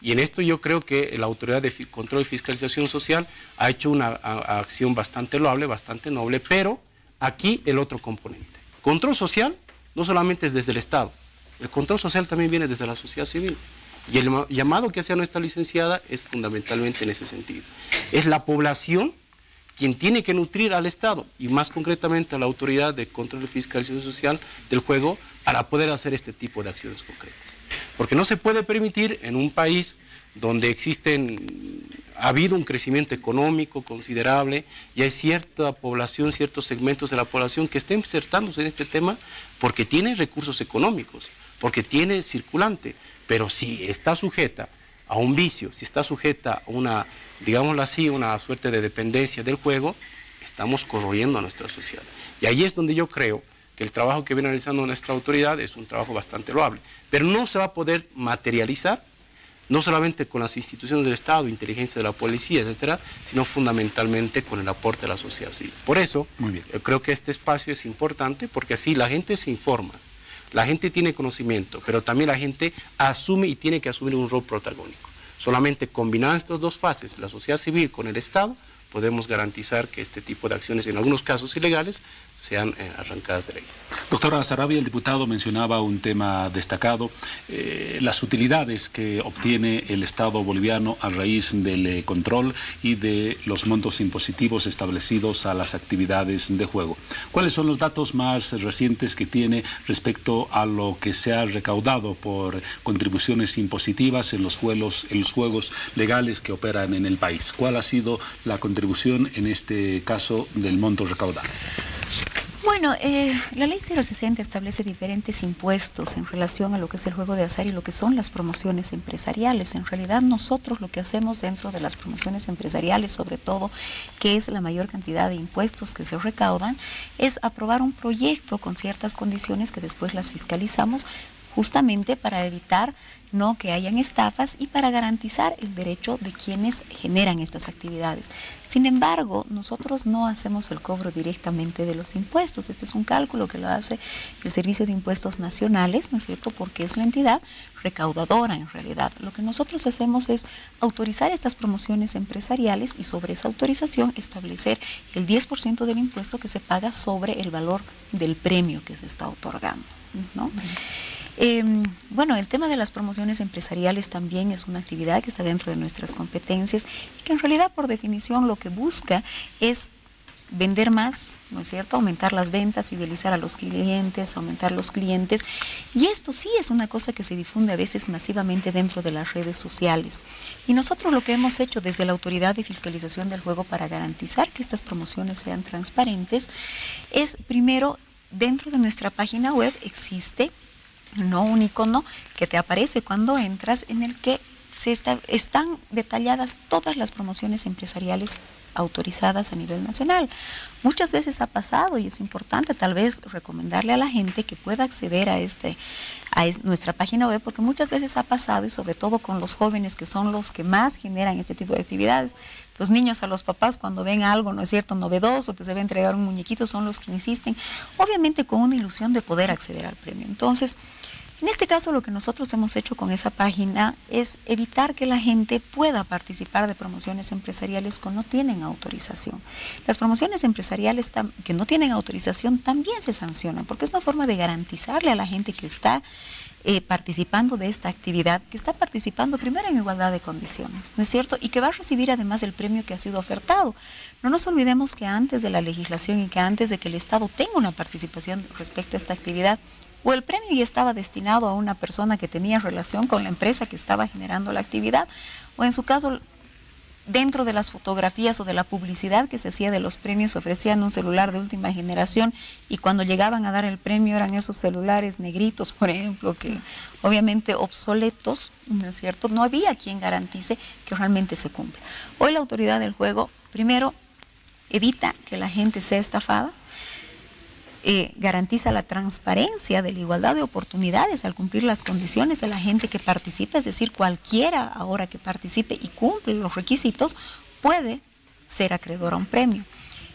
y en esto yo creo que la Autoridad de Control y Fiscalización Social ha hecho una acción bastante loable, bastante noble, pero aquí el otro componente. Control social no solamente es desde el Estado, el control social también viene desde la sociedad civil. Y el llamado que hace a nuestra licenciada es fundamentalmente en ese sentido. Es la población quien tiene que nutrir al Estado y más concretamente a la Autoridad de Control y Fiscalización Social del juego para poder hacer este tipo de acciones concretas. Porque no se puede permitir en un país donde ha habido un crecimiento económico considerable y hay cierta población, ciertos segmentos de la población que estén insertándose en este tema porque tiene recursos económicos, porque tiene circulante, pero si está sujeta a un vicio, si está sujeta a una, digámoslo así, una suerte de dependencia del juego, estamos corroyendo a nuestra sociedad. Y ahí es donde yo creo que el trabajo que viene realizando nuestra autoridad es un trabajo bastante loable, pero no se va a poder materializar, no solamente con las instituciones del Estado, inteligencia de la policía, etcétera, sino fundamentalmente con el aporte de la sociedad civil. Por eso, yo creo que este espacio es importante, porque así la gente se informa, la gente tiene conocimiento, pero también la gente asume y tiene que asumir un rol protagónico. Solamente combinando estas dos fases, la sociedad civil con el Estado, podemos garantizar que este tipo de acciones, en algunos casos ilegales, sean arrancadas de raíz. Doctora Sarabia, el diputado mencionaba un tema destacado, las utilidades que obtiene el Estado boliviano a raíz del control y de los montos impositivos establecidos a las actividades de juego. ¿Cuáles son los datos más recientes que tiene respecto a lo que se ha recaudado por contribuciones impositivas en los juegos legales que operan en el país? ¿Cuál ha sido la contribución en este caso del monto recaudado? Bueno, la ley 060 establece diferentes impuestos en relación a lo que es el juego de azar y lo que son las promociones empresariales. En realidad nosotros lo que hacemos dentro de las promociones empresariales, sobre todo, que es la mayor cantidad de impuestos que se recaudan, es aprobar un proyecto con ciertas condiciones que después las fiscalizamos justamente para evitar que hayan estafas y para garantizar el derecho de quienes generan estas actividades. Sin embargo, nosotros no hacemos el cobro directamente de los impuestos. Este es un cálculo que lo hace el Servicio de Impuestos Nacionales, ¿no es cierto?, porque es la entidad recaudadora en realidad. Lo que nosotros hacemos es autorizar estas promociones empresariales y sobre esa autorización establecer el 10% del impuesto que se paga sobre el valor del premio que se está otorgando, ¿no? Bueno, el tema de las promociones empresariales también es una actividad que está dentro de nuestras competencias y que en realidad por definición lo que busca es vender más, ¿no es cierto?, aumentar las ventas, fidelizar a los clientes, aumentar los clientes, y esto sí es una cosa que se difunde a veces masivamente dentro de las redes sociales. Y nosotros lo que hemos hecho desde la Autoridad de Fiscalización del Juego para garantizar que estas promociones sean transparentes es primero dentro de nuestra página web existe un icono que te aparece cuando entras, en el que están detalladas todas las promociones empresariales autorizadas a nivel nacional. Muchas veces ha pasado, y es importante tal vez recomendarle a la gente que pueda acceder a nuestra página web, porque muchas veces ha pasado, y sobre todo con los jóvenes, que son los que más generan este tipo de actividades. Los niños a los papás, cuando ven algo, ¿no es cierto?, novedoso, que se va a entregar un muñequito, son los que insisten, obviamente con una ilusión de poder acceder al premio. Entonces, en este caso, lo que nosotros hemos hecho con esa página es evitar que la gente pueda participar de promociones empresariales que no tienen autorización. Las promociones empresariales que no tienen autorización también se sancionan, porque es una forma de garantizarle a la gente que está participando de esta actividad, que está participando primero en igualdad de condiciones, ¿no es cierto? Y que va a recibir además el premio que ha sido ofertado. No nos olvidemos que antes de la legislación y que antes de que el Estado tenga una participación respecto a esta actividad, o el premio ya estaba destinado a una persona que tenía relación con la empresa que estaba generando la actividad, o en su caso, dentro de las fotografías o de la publicidad que se hacía de los premios, ofrecían un celular de última generación, y cuando llegaban a dar el premio eran esos celulares negritos, por ejemplo, que obviamente obsoletos, ¿no es cierto? No había quien garantice que realmente se cumpla. Hoy la autoridad del juego, primero, evita que la gente sea estafada, garantiza la transparencia de la igualdad de oportunidades al cumplir las condiciones de la gente que participa, es decir, cualquiera ahora que participe y cumple los requisitos puede ser acreedor a un premio.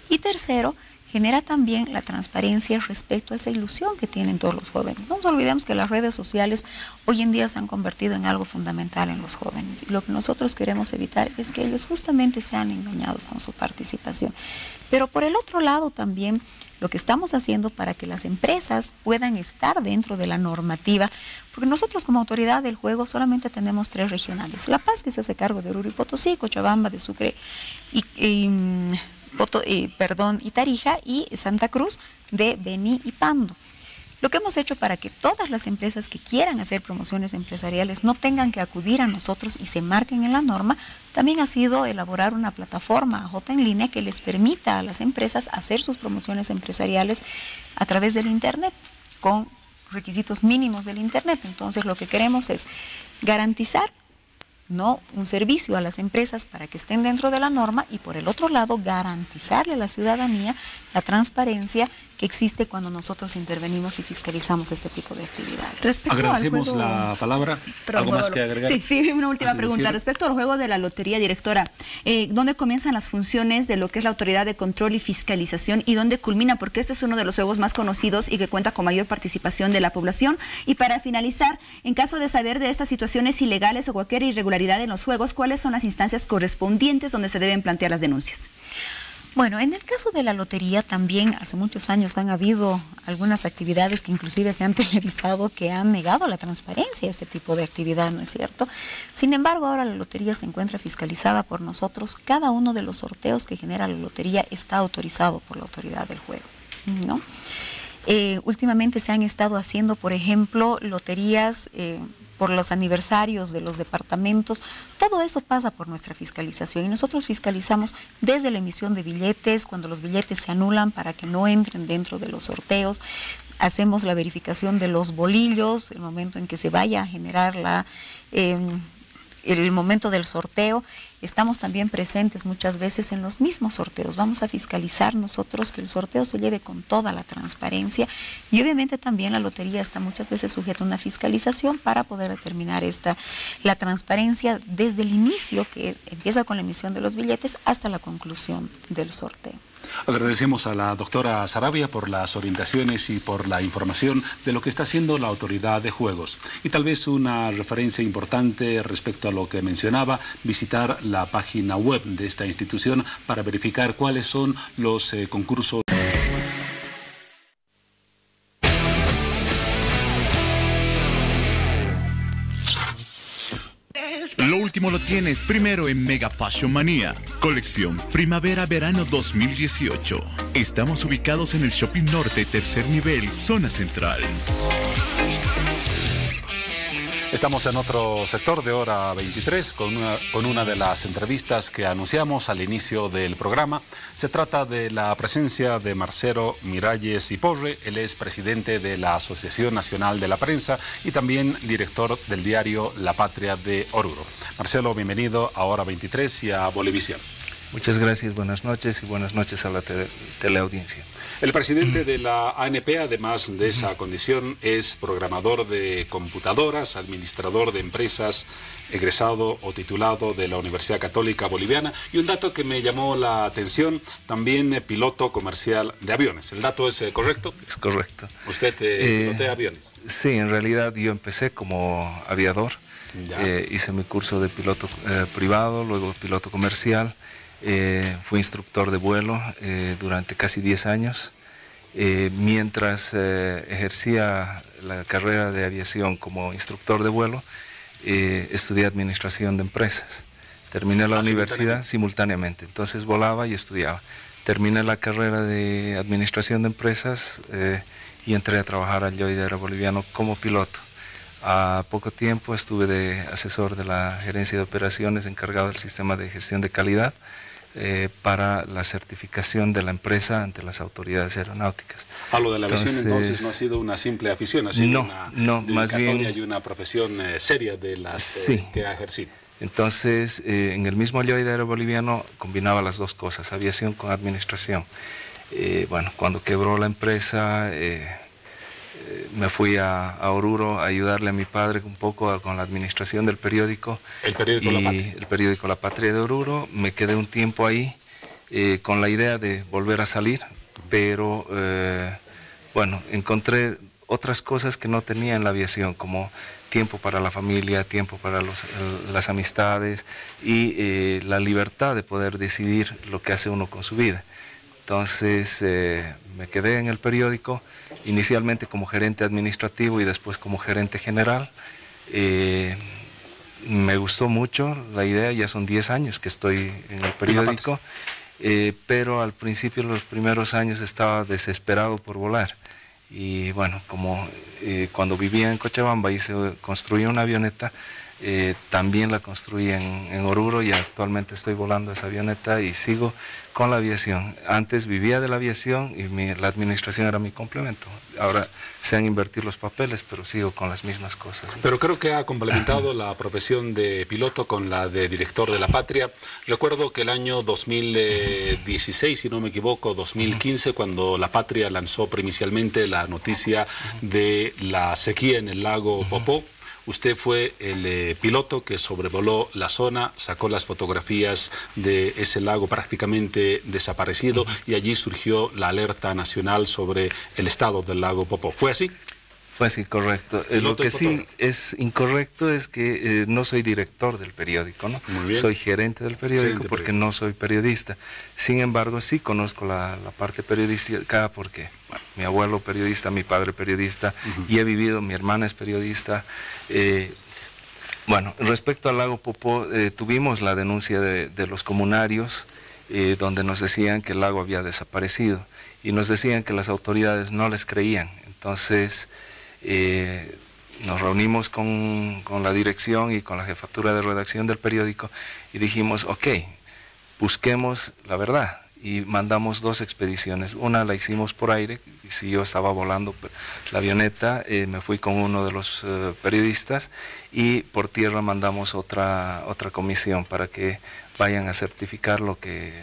Y tercero, genera también la transparencia respecto a esa ilusión que tienen todos los jóvenes. No nos olvidemos que las redes sociales hoy en día se han convertido en algo fundamental en los jóvenes, y lo que nosotros queremos evitar es que ellos justamente sean engañados con su participación. Pero por el otro lado también, lo que estamos haciendo para que las empresas puedan estar dentro de la normativa, porque nosotros como autoridad del juego solamente tenemos 3 regionales: La Paz, que se hace cargo de Oruro y Potosí, Cochabamba, de Sucre y Tarija, y Santa Cruz de Beni y Pando. Lo que hemos hecho para que todas las empresas que quieran hacer promociones empresariales no tengan que acudir a nosotros y se marquen en la norma, también ha sido elaborar una plataforma AJ en línea que les permita a las empresas hacer sus promociones empresariales a través del Internet, con requisitos mínimos del Internet. Entonces, lo que queremos es garantizar un servicio a las empresas para que estén dentro de la norma, y por el otro lado garantizarle a la ciudadanía la transparencia que existe cuando nosotros intervenimos y fiscalizamos este tipo de actividades. Agradecemos la palabra. ¿Algo más que agregar? Sí, una última pregunta. Respecto al juego de la lotería, directora, ¿dónde comienzan las funciones de lo que es la autoridad de control y fiscalización y dónde culmina? Porque este es uno de los juegos más conocidos y que cuenta con mayor participación de la población. Y para finalizar, en caso de saber de estas situaciones ilegales o cualquier irregularidad en los juegos, ¿cuáles son las instancias correspondientes donde se deben plantear las denuncias? Bueno, en el caso de la lotería también hace muchos años han habido algunas actividades que inclusive se han televisado, que han negado la transparencia de este tipo de actividad, ¿no es cierto? Sin embargo, ahora la lotería se encuentra fiscalizada por nosotros. Cada uno de los sorteos que genera la lotería está autorizado por la autoridad del juego, ¿no? Últimamente se han estado haciendo, por ejemplo, loterías por los aniversarios de los departamentos. Todo eso pasa por nuestra fiscalización, y nosotros fiscalizamos desde la emisión de billetes, cuando los billetes se anulan para que no entren dentro de los sorteos. Hacemos la verificación de los bolillos, el momento en que se vaya a generar el momento del sorteo. Estamos también presentes muchas veces en los mismos sorteos. Vamos a fiscalizar nosotros que el sorteo se lleve con toda la transparencia, y obviamente también la lotería está muchas veces sujeta a una fiscalización para poder determinar la transparencia desde el inicio, que empieza con la emisión de los billetes, hasta la conclusión del sorteo. Agradecemos a la doctora Saravia por las orientaciones y por la información de lo que está haciendo la autoridad de juegos. Y tal vez una referencia importante respecto a lo que mencionaba: visitar la página web de esta institución para verificar cuáles son los concursos. Lo último lo tienes primero en Mega Fashion Manía, colección Primavera-Verano 2018. Estamos ubicados en el Shopping Norte, tercer nivel, zona central. Estamos en otro sector de Hora 23 con una de las entrevistas que anunciamos al inicio del programa. Se trata de la presencia de Marcelo Miralles Iporre. Él es presidente de la Asociación Nacional de la Prensa y también director del diario La Patria de Oruro. Marcelo, bienvenido a Hora 23 y a Bolivisión. Muchas gracias, buenas noches y buenas noches a la teleaudiencia. El presidente de la ANP, además de esa condición, es programador de computadoras, administrador de empresas, egresado o titulado de la Universidad Católica Boliviana. Y un dato que me llamó la atención, también piloto comercial de aviones. ¿El dato es correcto? Es correcto. ¿Usted pilotea aviones? Sí, en realidad yo empecé como aviador. Hice mi curso de piloto privado, luego piloto comercial. Fui instructor de vuelo durante casi 10 años. Mientras ejercía la carrera de aviación como instructor de vuelo, estudié administración de empresas. Terminé la universidad simultáneamente, entonces volaba y estudiaba. Terminé la carrera de administración de empresas y entré a trabajar al Yoidera Boliviano como piloto. A poco tiempo estuve de asesor de la gerencia de operaciones encargado del sistema de gestión de calidad para la certificación de la empresa ante las autoridades aeronáuticas. Lo de la aviación entonces no ha sido una simple afición, ha sido una más bien y una profesión seria de las que ha ejercido. Entonces, en el mismo Yoidera Boliviano combinaba las dos cosas, aviación con administración. Bueno, cuando quebró la empresa, me fui a Oruro a ayudarle a mi padre un poco con la administración del periódico. El periódico La Patria. El periódico La Patria de Oruro. Me quedé un tiempo ahí con la idea de volver a salir, pero bueno, encontré otras cosas que no tenía en la aviación, como tiempo para la familia, tiempo para las amistades y la libertad de poder decidir lo que hace uno con su vida. Entonces me quedé en el periódico, inicialmente como gerente administrativo y después como gerente general. Me gustó mucho la idea, ya son 10 años que estoy en el periódico, pero al principio, los primeros años, estaba desesperado por volar. Y bueno, como cuando vivía en Cochabamba y se construía una avioneta, también la construí en Oruro y actualmente estoy volando esa avioneta y sigo con la aviación. Antes vivía de la aviación y la administración era mi complemento. Ahora se han invertido los papeles, pero sigo con las mismas cosas. Pero creo que ha complementado la profesión de piloto con la de director de La Patria. Recuerdo que el año 2016, si no me equivoco, 2015, cuando La Patria lanzó primicialmente la noticia de la sequía en el lago Popó, usted fue el piloto que sobrevoló la zona, sacó las fotografías de ese lago prácticamente desaparecido y allí surgió la alerta nacional sobre el estado del lago Popó. ¿Fue así? Fue así, correcto. Lo que sí es incorrecto es que no soy director del periódico, ¿no? Muy bien. Soy gerente del periódico porque no soy periodista. Sin embargo, sí conozco la parte periodística porque mi abuelo periodista, mi padre periodista, y he vivido, mi hermana es periodista. Bueno, respecto al lago Popó, tuvimos la denuncia de los comunarios, donde nos decían que el lago había desaparecido y nos decían que las autoridades no les creían. Entonces nos reunimos con la dirección y con la jefatura de redacción del periódico y dijimos, ok, busquemos la verdad. Y mandamos 2 expediciones. Una la hicimos por aire, y si yo estaba volando la avioneta, me fui con uno de los periodistas, y por tierra mandamos otra comisión para que vayan a certificar lo que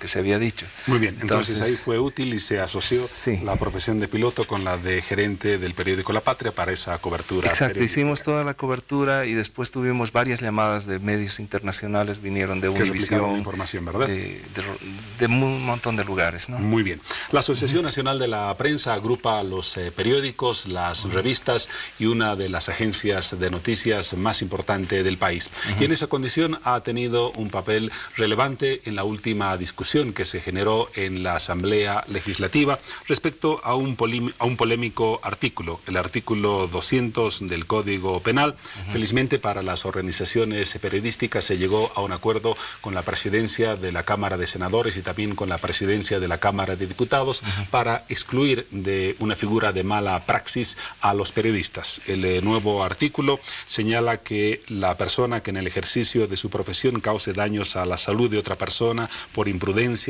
se había dicho. Muy bien, entonces ahí fue útil y se asoció la profesión de piloto con la de gerente del periódico La Patria para esa cobertura. Exacto, hicimos toda la cobertura y después tuvimos varias llamadas de medios internacionales, vinieron de Univisión, información, ¿verdad? De un montón de lugares, ¿no? Muy bien. La Asociación Nacional de la Prensa agrupa los periódicos, las revistas y una de las agencias de noticias más importante del país. Y en esa condición ha tenido un papel relevante en la última discusión discusión que se generó en la Asamblea Legislativa respecto a un polémico artículo, el artículo 200 del Código Penal. Felizmente para las organizaciones periodísticas se llegó a un acuerdo con la presidencia de la Cámara de Senadores y también con la presidencia de la Cámara de Diputados para excluir de una figura de mala praxis a los periodistas. El nuevo artículo señala que la persona que en el ejercicio de su profesión cause daños a la salud de otra persona por imprudencia,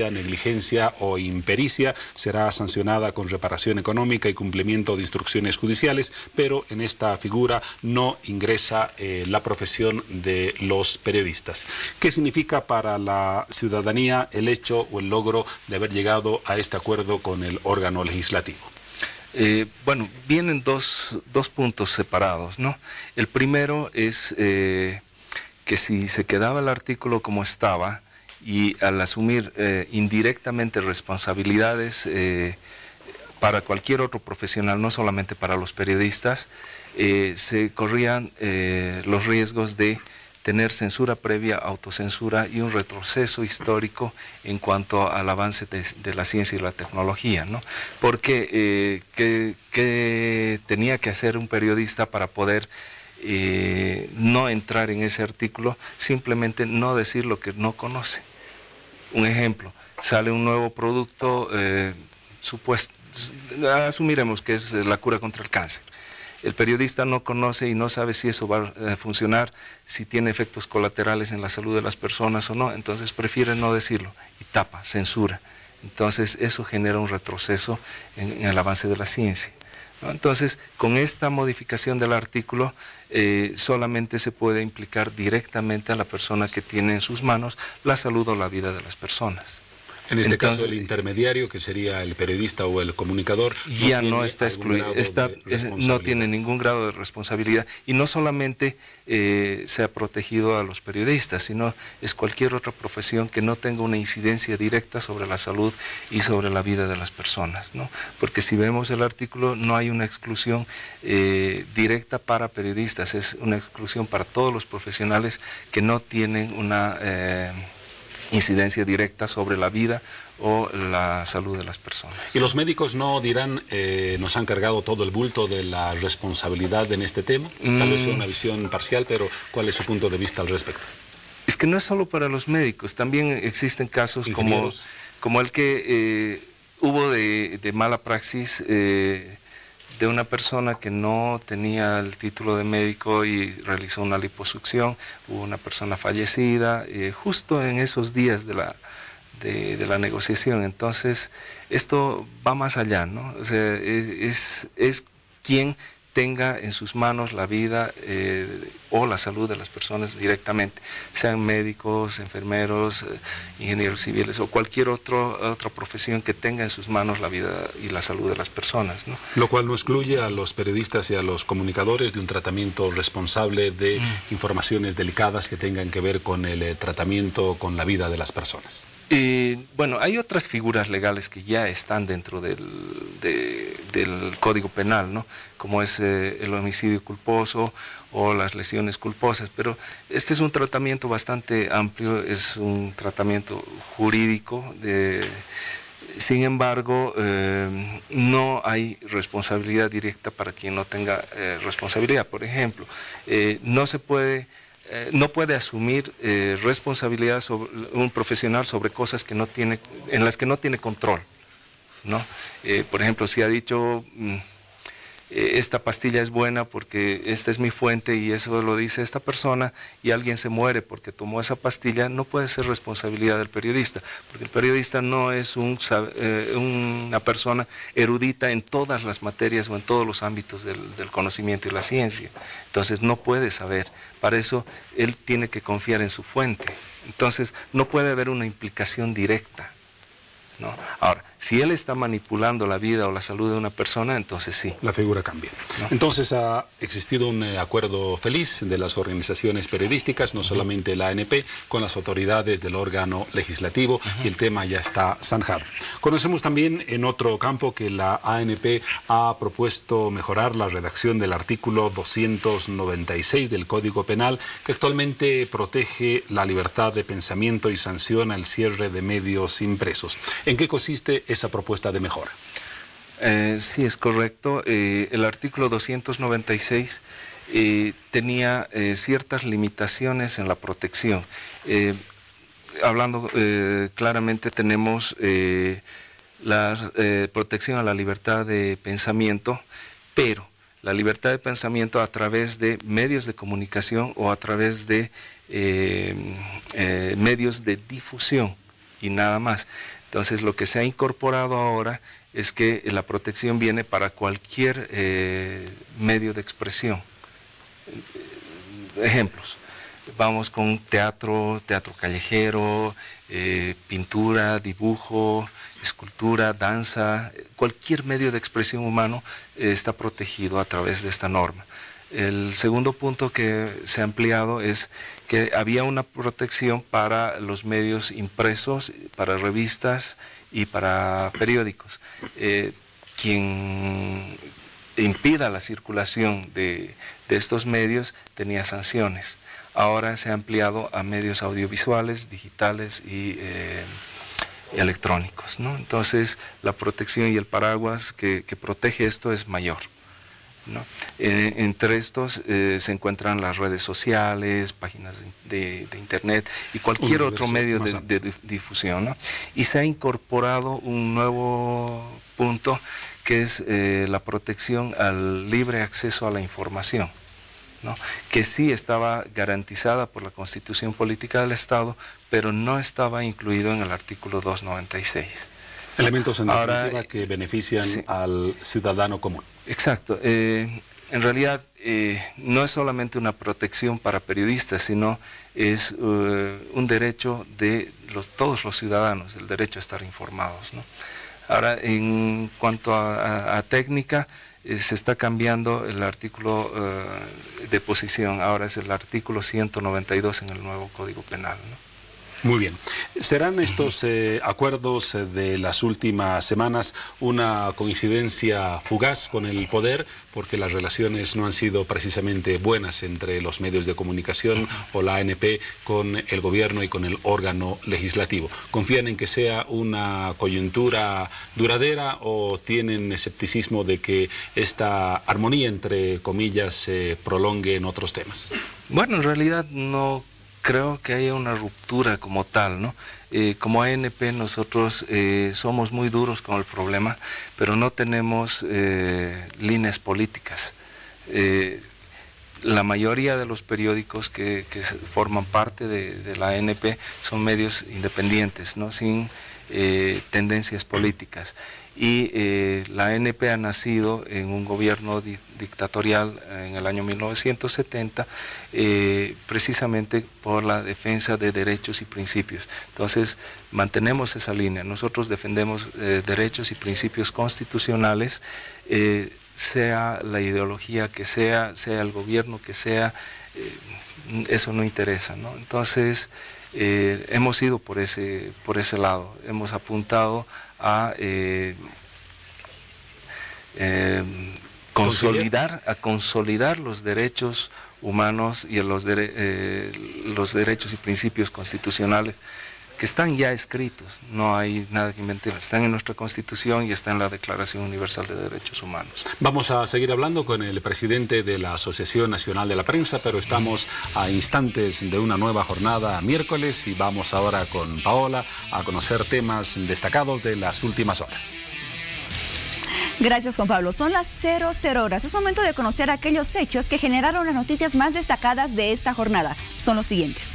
negligencia o impericia será sancionada con reparación económica y cumplimiento de instrucciones judiciales, pero en esta figura no ingresa la profesión de los periodistas. ¿Qué significa para la ciudadanía el hecho o el logro de haber llegado a este acuerdo con el órgano legislativo? Bueno, vienen dos puntos separados, ¿no? El primero es que si se quedaba el artículo como estaba y al asumir indirectamente responsabilidades para cualquier otro profesional, no solamente para los periodistas, se corrían los riesgos de tener censura previa, autocensura y un retroceso histórico en cuanto al avance de la ciencia y la tecnología, ¿no? Porque ¿qué tenía que hacer un periodista para poder no entrar en ese artículo? Simplemente no decir lo que no conoce. Un ejemplo, sale un nuevo producto, asumiremos que es la cura contra el cáncer. El periodista no conoce y no sabe si eso va a funcionar, si tiene efectos colaterales en la salud de las personas o no, entonces prefiere no decirlo y tapa, censura. Entonces eso genera un retroceso en el avance de la ciencia, ¿no? Entonces, con esta modificación del artículo, solamente se puede implicar directamente a la persona que tiene en sus manos la salud o la vida de las personas. En este caso, el intermediario, que sería el periodista o el comunicador, ya no está excluido, no tiene ningún grado de responsabilidad, y no solamente se ha protegido a los periodistas, sino es cualquier otra profesión que no tenga una incidencia directa sobre la salud y sobre la vida de las personas, ¿no? Porque si vemos el artículo, no hay una exclusión directa para periodistas, es una exclusión para todos los profesionales que no tienen una incidencia directa sobre la vida o la salud de las personas. ¿Y los médicos no dirán, nos han cargado todo el bulto de la responsabilidad en este tema? Tal vez sea una visión parcial, pero ¿cuál es su punto de vista al respecto? Es que no es solo para los médicos, también existen casos como el que hubo de mala praxis de una persona que no tenía el título de médico y realizó una liposucción, hubo una persona fallecida justo en esos días de la negociación. Entonces, esto va más allá, ¿no? O sea, es quien tenga en sus manos la vida o la salud de las personas directamente, sean médicos, enfermeros, ingenieros civiles o cualquier otra profesión que tenga en sus manos la vida y la salud de las personas, ¿no? Lo cual no excluye a los periodistas y a los comunicadores de un tratamiento responsable de informaciones delicadas que tengan que ver con el tratamiento, con la vida de las personas. Bueno, hay otras figuras legales que ya están dentro del Código Penal, ¿no? Como es el homicidio culposo o las lesiones culposas, pero este es un tratamiento bastante amplio, es un tratamiento jurídico, sin embargo, no hay responsabilidad directa para quien no tenga responsabilidad. Por ejemplo, no puede asumir responsabilidad sobre un profesional sobre cosas que en las que no tiene control, ¿no? Por ejemplo, si ha dicho esta pastilla es buena porque esta es mi fuente y eso lo dice esta persona y alguien se muere porque tomó esa pastilla, no puede ser responsabilidad del periodista, porque el periodista no es una persona erudita en todas las materias o en todos los ámbitos del conocimiento y la ciencia, entonces no puede saber, para eso él tiene que confiar en su fuente, entonces no puede haber una implicación directa. ¿no? Ahora, si él está manipulando la vida o la salud de una persona, entonces sí. La figura cambia. ¿No? Entonces ha existido un acuerdo feliz de las organizaciones periodísticas, no solamente la ANP, con las autoridades del órgano legislativo, y el tema ya está zanjado. Conocemos también en otro campo que la ANP ha propuesto mejorar la redacción del artículo 296 del Código Penal, que actualmente protege la libertad de pensamiento y sanciona el cierre de medios impresos. ¿En qué consiste esa propuesta de mejora? Sí, es correcto. El artículo 296 tenía ciertas limitaciones en la protección. Hablando claramente, tenemos la protección a la libertad de pensamiento, pero la libertad de pensamiento a través de medios de comunicación o a través de medios de difusión y nada más. Entonces, lo que se ha incorporado ahora es que la protección viene para cualquier medio de expresión. Ejemplos, vamos con teatro callejero, pintura, dibujo, escultura, danza, cualquier medio de expresión humano está protegido a través de esta norma. El segundo punto que se ha ampliado es que había una protección para los medios impresos, para revistas y para periódicos. Quien impida la circulación de estos medios tenía sanciones. Ahora se ha ampliado a medios audiovisuales, digitales y electrónicos, ¿no? Entonces, la protección y el paraguas que protege esto es mayor, ¿no? Entre estos se encuentran las redes sociales, páginas de internet y cualquier otro medio de difusión, ¿no? Y se ha incorporado un nuevo punto que es la protección al libre acceso a la información, ¿no? Que sí estaba garantizada por la Constitución Política del Estado, pero no estaba incluido en el artículo 296. Elementos en definitiva que benefician al ciudadano común. Exacto. En realidad no es solamente una protección para periodistas, sino es un derecho de todos los ciudadanos, el derecho a estar informados, ¿no? Ahora, en cuanto a técnica, se está cambiando el artículo de posición. Ahora es el artículo 192 en el nuevo Código Penal, ¿no? Muy bien. ¿Serán estos acuerdos de las últimas semanas una coincidencia fugaz con el poder? Porque las relaciones no han sido precisamente buenas entre los medios de comunicación o la ANP con el gobierno y con el órgano legislativo. ¿Confían en que sea una coyuntura duradera o tienen escepticismo de que esta armonía, entre comillas, se prolongue en otros temas? Bueno, en realidad no creo que haya una ruptura como tal, ¿no? Como ANP nosotros somos muy duros con el problema, pero no tenemos líneas políticas. La mayoría de los periódicos que forman parte de la ANP son medios independientes, ¿no? Sin tendencias políticas. Y la ANP ha nacido en un gobierno dictatorial en el año 1970, precisamente por la defensa de derechos y principios. Entonces, mantenemos esa línea. Nosotros defendemos derechos y principios constitucionales, sea la ideología que sea el gobierno que sea, eso no interesa, ¿no? Entonces, hemos ido por ese lado, hemos apuntado a consolidar los derechos humanos y los derechos y principios constitucionales que están ya escritos, no hay nada que inventar, están en nuestra Constitución y están en la Declaración Universal de Derechos Humanos. Vamos a seguir hablando con el presidente de la Asociación Nacional de la Prensa, pero estamos a instantes de una nueva jornada miércoles y vamos ahora con Paola a conocer temas destacados de las últimas horas. Gracias, Juan Pablo. Son las 00 horas. Es momento de conocer aquellos hechos que generaron las noticias más destacadas de esta jornada. Son los siguientes.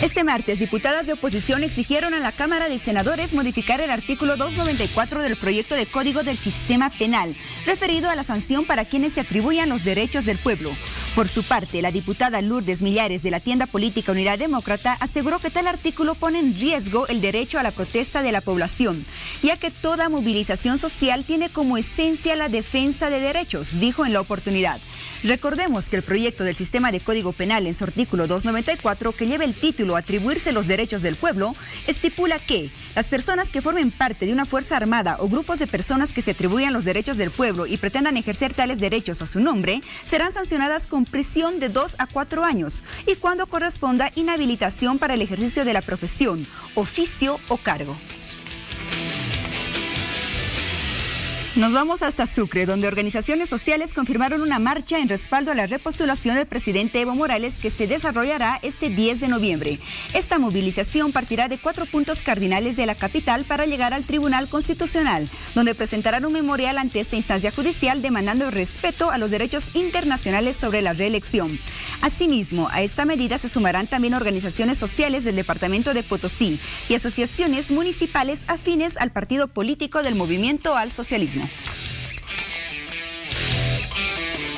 Este martes, diputadas de oposición exigieron a la Cámara de Senadores modificar el artículo 294 del proyecto de Código del Sistema Penal, referido a la sanción para quienes se atribuyan los derechos del pueblo. Por su parte, la diputada Lourdes Millares de la tienda política Unidad Demócrata aseguró que tal artículo pone en riesgo el derecho a la protesta de la población, ya que toda movilización social tiene como esencia la defensa de derechos, dijo en la oportunidad. Recordemos que el proyecto del sistema de Código Penal en su artículo 294, que lleva el título Atribuirse los derechos del pueblo, estipula que las personas que formen parte de una fuerza armada o grupos de personas que se atribuyan los derechos del pueblo y pretendan ejercer tales derechos a su nombre, serán sancionadas con prisión de 2 a 4 años y cuando corresponda inhabilitación para el ejercicio de la profesión, oficio o cargo. Nos vamos hasta Sucre, donde organizaciones sociales confirmaron una marcha en respaldo a la repostulación del presidente Evo Morales que se desarrollará este 10 de noviembre. Esta movilización partirá de 4 puntos cardinales de la capital para llegar al Tribunal Constitucional, donde presentarán un memorial ante esta instancia judicial demandando el respeto a los derechos internacionales sobre la reelección. Asimismo, a esta medida se sumarán también organizaciones sociales del departamento de Potosí y asociaciones municipales afines al partido político del Movimiento al Socialismo.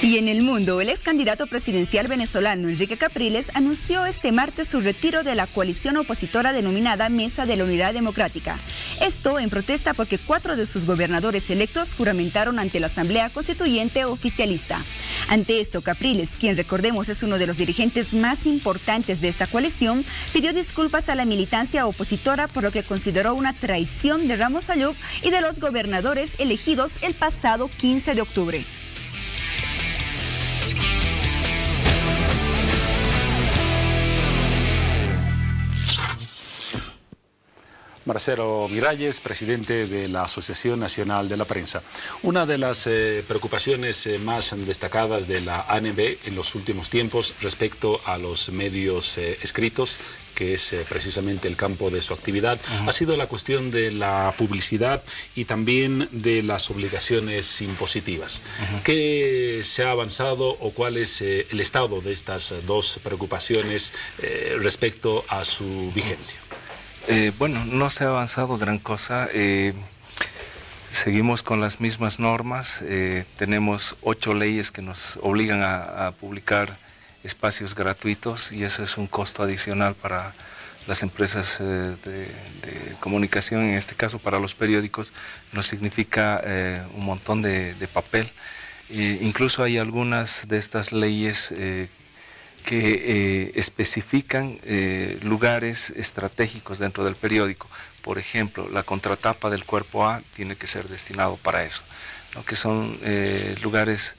Y en el mundo, el ex candidato presidencial venezolano Enrique Capriles anunció este martes su retiro de la coalición opositora denominada Mesa de la Unidad Democrática. Esto en protesta porque 4 de sus gobernadores electos juramentaron ante la Asamblea Constituyente oficialista. Ante esto, Capriles, quien recordemos es uno de los dirigentes más importantes de esta coalición, pidió disculpas a la militancia opositora por lo que consideró una traición de Ramos Ayub y de los gobernadores elegidos el pasado 15 de octubre. Marcelo Miralles, presidente de la Asociación Nacional de la Prensa. Una de las preocupaciones más destacadas de la ANB en los últimos tiempos respecto a los medios escritos, que es precisamente el campo de su actividad, ha sido la cuestión de la publicidad y también de las obligaciones impositivas. ¿Qué se ha avanzado o cuál es el estado de estas dos preocupaciones respecto a su vigencia? Bueno, no se ha avanzado gran cosa. Seguimos con las mismas normas. Tenemos 8 leyes que nos obligan a publicar espacios gratuitos y eso es un costo adicional para las empresas de comunicación, en este caso para los periódicos, nos significa un montón de papel. Incluso hay algunas de estas leyes que especifican lugares estratégicos dentro del periódico. Por ejemplo, la contratapa del cuerpo A tiene que ser destinado para eso, ¿no? Que son lugares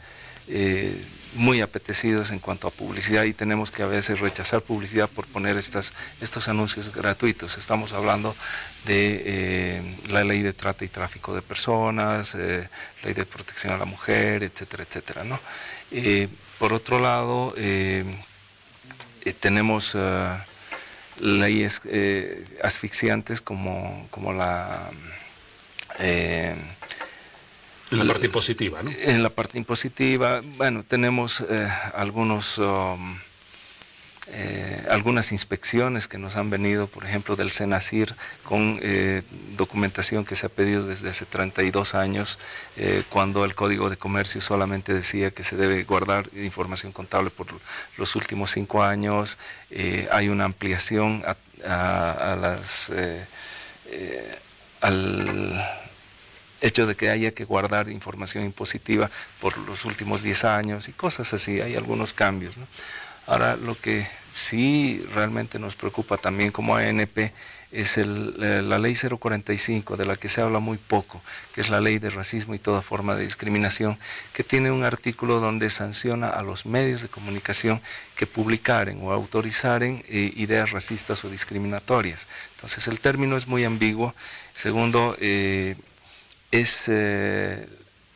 muy apetecidos en cuanto a publicidad y tenemos que a veces rechazar publicidad por poner estos anuncios gratuitos. Estamos hablando de la ley de trata y tráfico de personas, ley de protección a la mujer, etcétera, etcétera, ¿no? Por otro lado, tenemos leyes asfixiantes como la... en la parte impositiva, ¿no? En la parte impositiva, bueno, tenemos algunas inspecciones que nos han venido, por ejemplo, del Senacir, con documentación que se ha pedido desde hace 32 años, cuando el Código de Comercio solamente decía que se debe guardar información contable por los últimos 5 años. Hay una ampliación al hecho de que haya que guardar información impositiva por los últimos 10 años y cosas así. Hay algunos cambios, ¿no? Ahora, lo que sí realmente nos preocupa también como ANP es la ley 045, de la que se habla muy poco, que es la ley de racismo y toda forma de discriminación, que tiene un artículo donde sanciona a los medios de comunicación que publicaren o autorizaren ideas racistas o discriminatorias. Entonces, el término es muy ambiguo. Segundo, es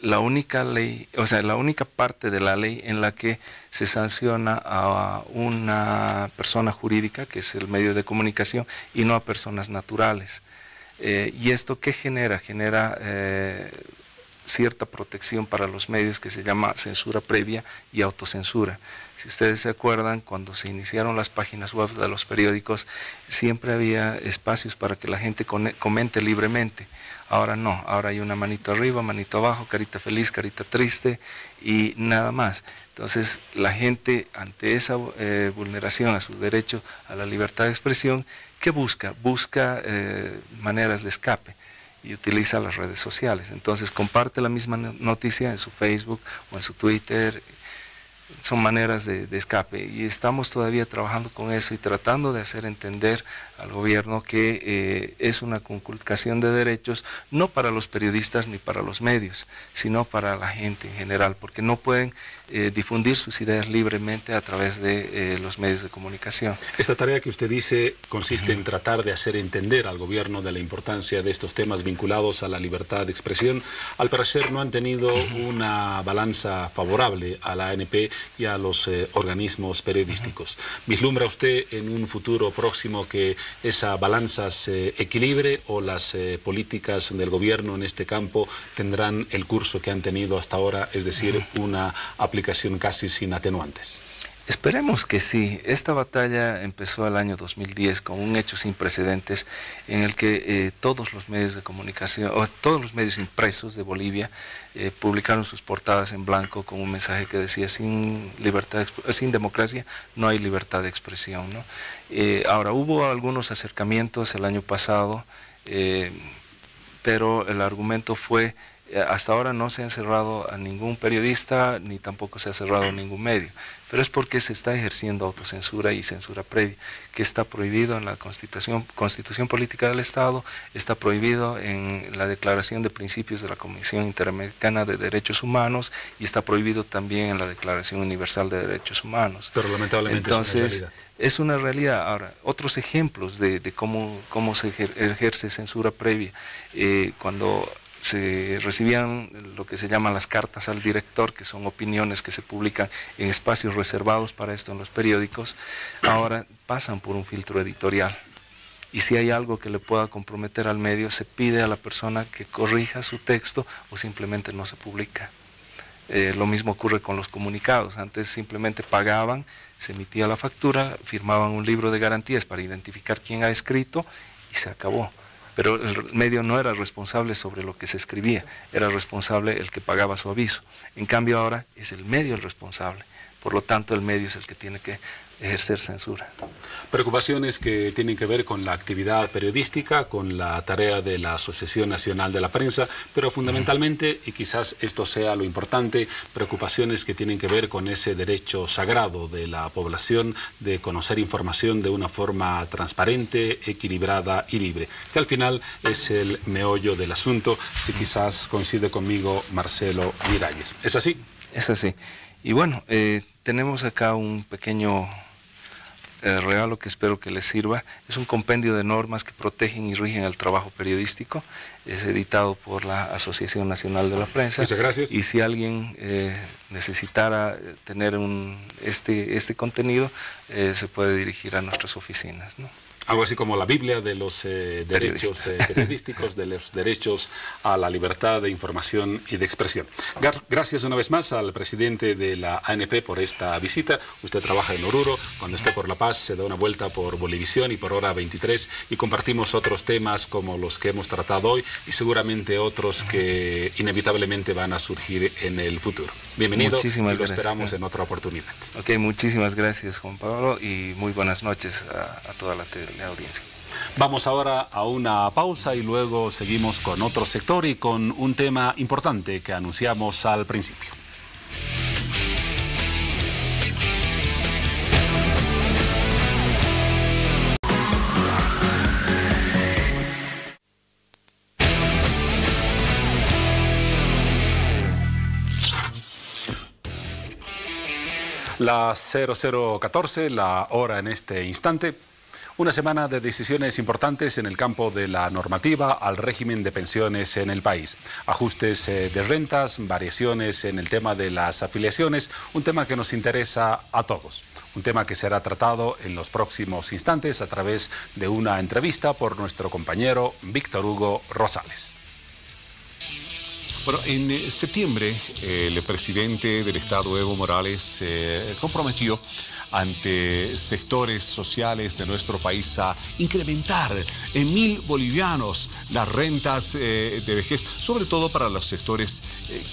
la única ley, o sea, la única parte de la ley en la que se sanciona a una persona jurídica, que es el medio de comunicación, y no a personas naturales. ¿Y esto qué genera? Genera cierta protección para los medios que se llama censura previa y autocensura. Si ustedes se acuerdan, cuando se iniciaron las páginas web de los periódicos, siempre había espacios para que la gente comente libremente. Ahora no, ahora hay una manito arriba, manito abajo, carita feliz, carita triste y nada más. Entonces la gente, ante esa vulneración a su derecho a la libertad de expresión, ¿qué busca? Busca maneras de escape y utiliza las redes sociales. Entonces comparte la misma noticia en su Facebook o en su Twitter. Son maneras de escape y estamos todavía trabajando con eso y tratando de hacer entender al gobierno que es una conculcación de derechos no para los periodistas ni para los medios, sino para la gente en general, porque no pueden difundir sus ideas libremente a través de los medios de comunicación. Esta tarea que usted dice consiste en tratar de hacer entender al gobierno de la importancia de estos temas vinculados a la libertad de expresión. Al parecer no han tenido una balanza favorable a la ANP y a los organismos periodísticos. ¿Vislumbra usted en un futuro próximo que esa balanza se equilibre o las políticas del gobierno en este campo tendrán el curso que han tenido hasta ahora, es decir, una aplicación casi sin atenuantes? Esperemos que sí. Esta batalla empezó el año 2010 con un hecho sin precedentes en el que todos los medios de comunicación, o todos los medios impresos de Bolivia publicaron sus portadas en blanco con un mensaje que decía sin democracia no hay libertad de expresión, ¿no? Ahora hubo algunos acercamientos el año pasado, pero el argumento fue: hasta ahora no se ha cerrado a ningún periodista ni tampoco se ha cerrado a ningún medio, pero es porque se está ejerciendo autocensura y censura previa, que está prohibido en la Constitución Política del Estado, está prohibido en la Declaración de Principios de la Comisión Interamericana de Derechos Humanos y está prohibido también en la Declaración Universal de Derechos Humanos. Pero lamentablemente entonces, es una realidad. Ahora, otros ejemplos de cómo se ejerce censura previa, cuando se recibían lo que se llaman las cartas al director, que son opiniones que se publican en espacios reservados para esto en los periódicos, ahora pasan por un filtro editorial. Y si hay algo que le pueda comprometer al medio, se pide a la persona que corrija su texto o simplemente no se publica. Lo mismo ocurre con los comunicados. Antes simplemente pagaban, se emitía la factura, firmaban un libro de garantías para identificar quién ha escrito y se acabó. Pero el medio no era responsable sobre lo que se escribía, era responsable el que pagaba su aviso. En cambio ahora es el medio el responsable, por lo tanto el medio es el que tiene que ejercer censura. Preocupaciones que tienen que ver con la actividad periodística, con la tarea de la Asociación Nacional de la Prensa, pero fundamentalmente, y quizás esto sea lo importante, preocupaciones que tienen que ver con ese derecho sagrado de la población de conocer información de una forma transparente, equilibrada y libre, que al final es el meollo del asunto, si quizás coincide conmigo Marcelo Miralles. ¿Es así? Es así. Y bueno, tenemos acá un pequeño regalo que espero que les sirva. Es un compendio de normas que protegen y rigen el trabajo periodístico. Es editado por la Asociación Nacional de la Prensa. Muchas gracias. Y si alguien necesitara tener este contenido, se puede dirigir a nuestras oficinas, ¿no? Algo así como la Biblia de los derechos periodísticos, de los derechos a la libertad de información y de expresión. Gracias una vez más al presidente de la ANP por esta visita. Usted trabaja en Oruro. Cuando esté por La Paz se da una vuelta por Bolivisión y por Hora 23 y compartimos otros temas como los que hemos tratado hoy y seguramente otros que inevitablemente van a surgir en el futuro. Bienvenido. Muchísimas y lo gracias. esperamos en otra oportunidad. Ok, muchísimas gracias, Juan Pablo, y muy buenas noches a toda la audiencia. Vamos ahora a una pausa y luego seguimos con otro sector y con un tema importante que anunciamos al principio. Las 00:14, la hora en este instante. Una semana de decisiones importantes en el campo de la normativa al régimen de pensiones en el país. Ajustes de rentas, variaciones en el tema de las afiliaciones, un tema que nos interesa a todos. Un tema que será tratado en los próximos instantes a través de una entrevista por nuestro compañero Víctor Hugo Rosales. Bueno, en septiembre el presidente del Estado, Evo Morales, se comprometió ante sectores sociales de nuestro país a incrementar en 1.000 bolivianos las rentas de vejez, sobre todo para los sectores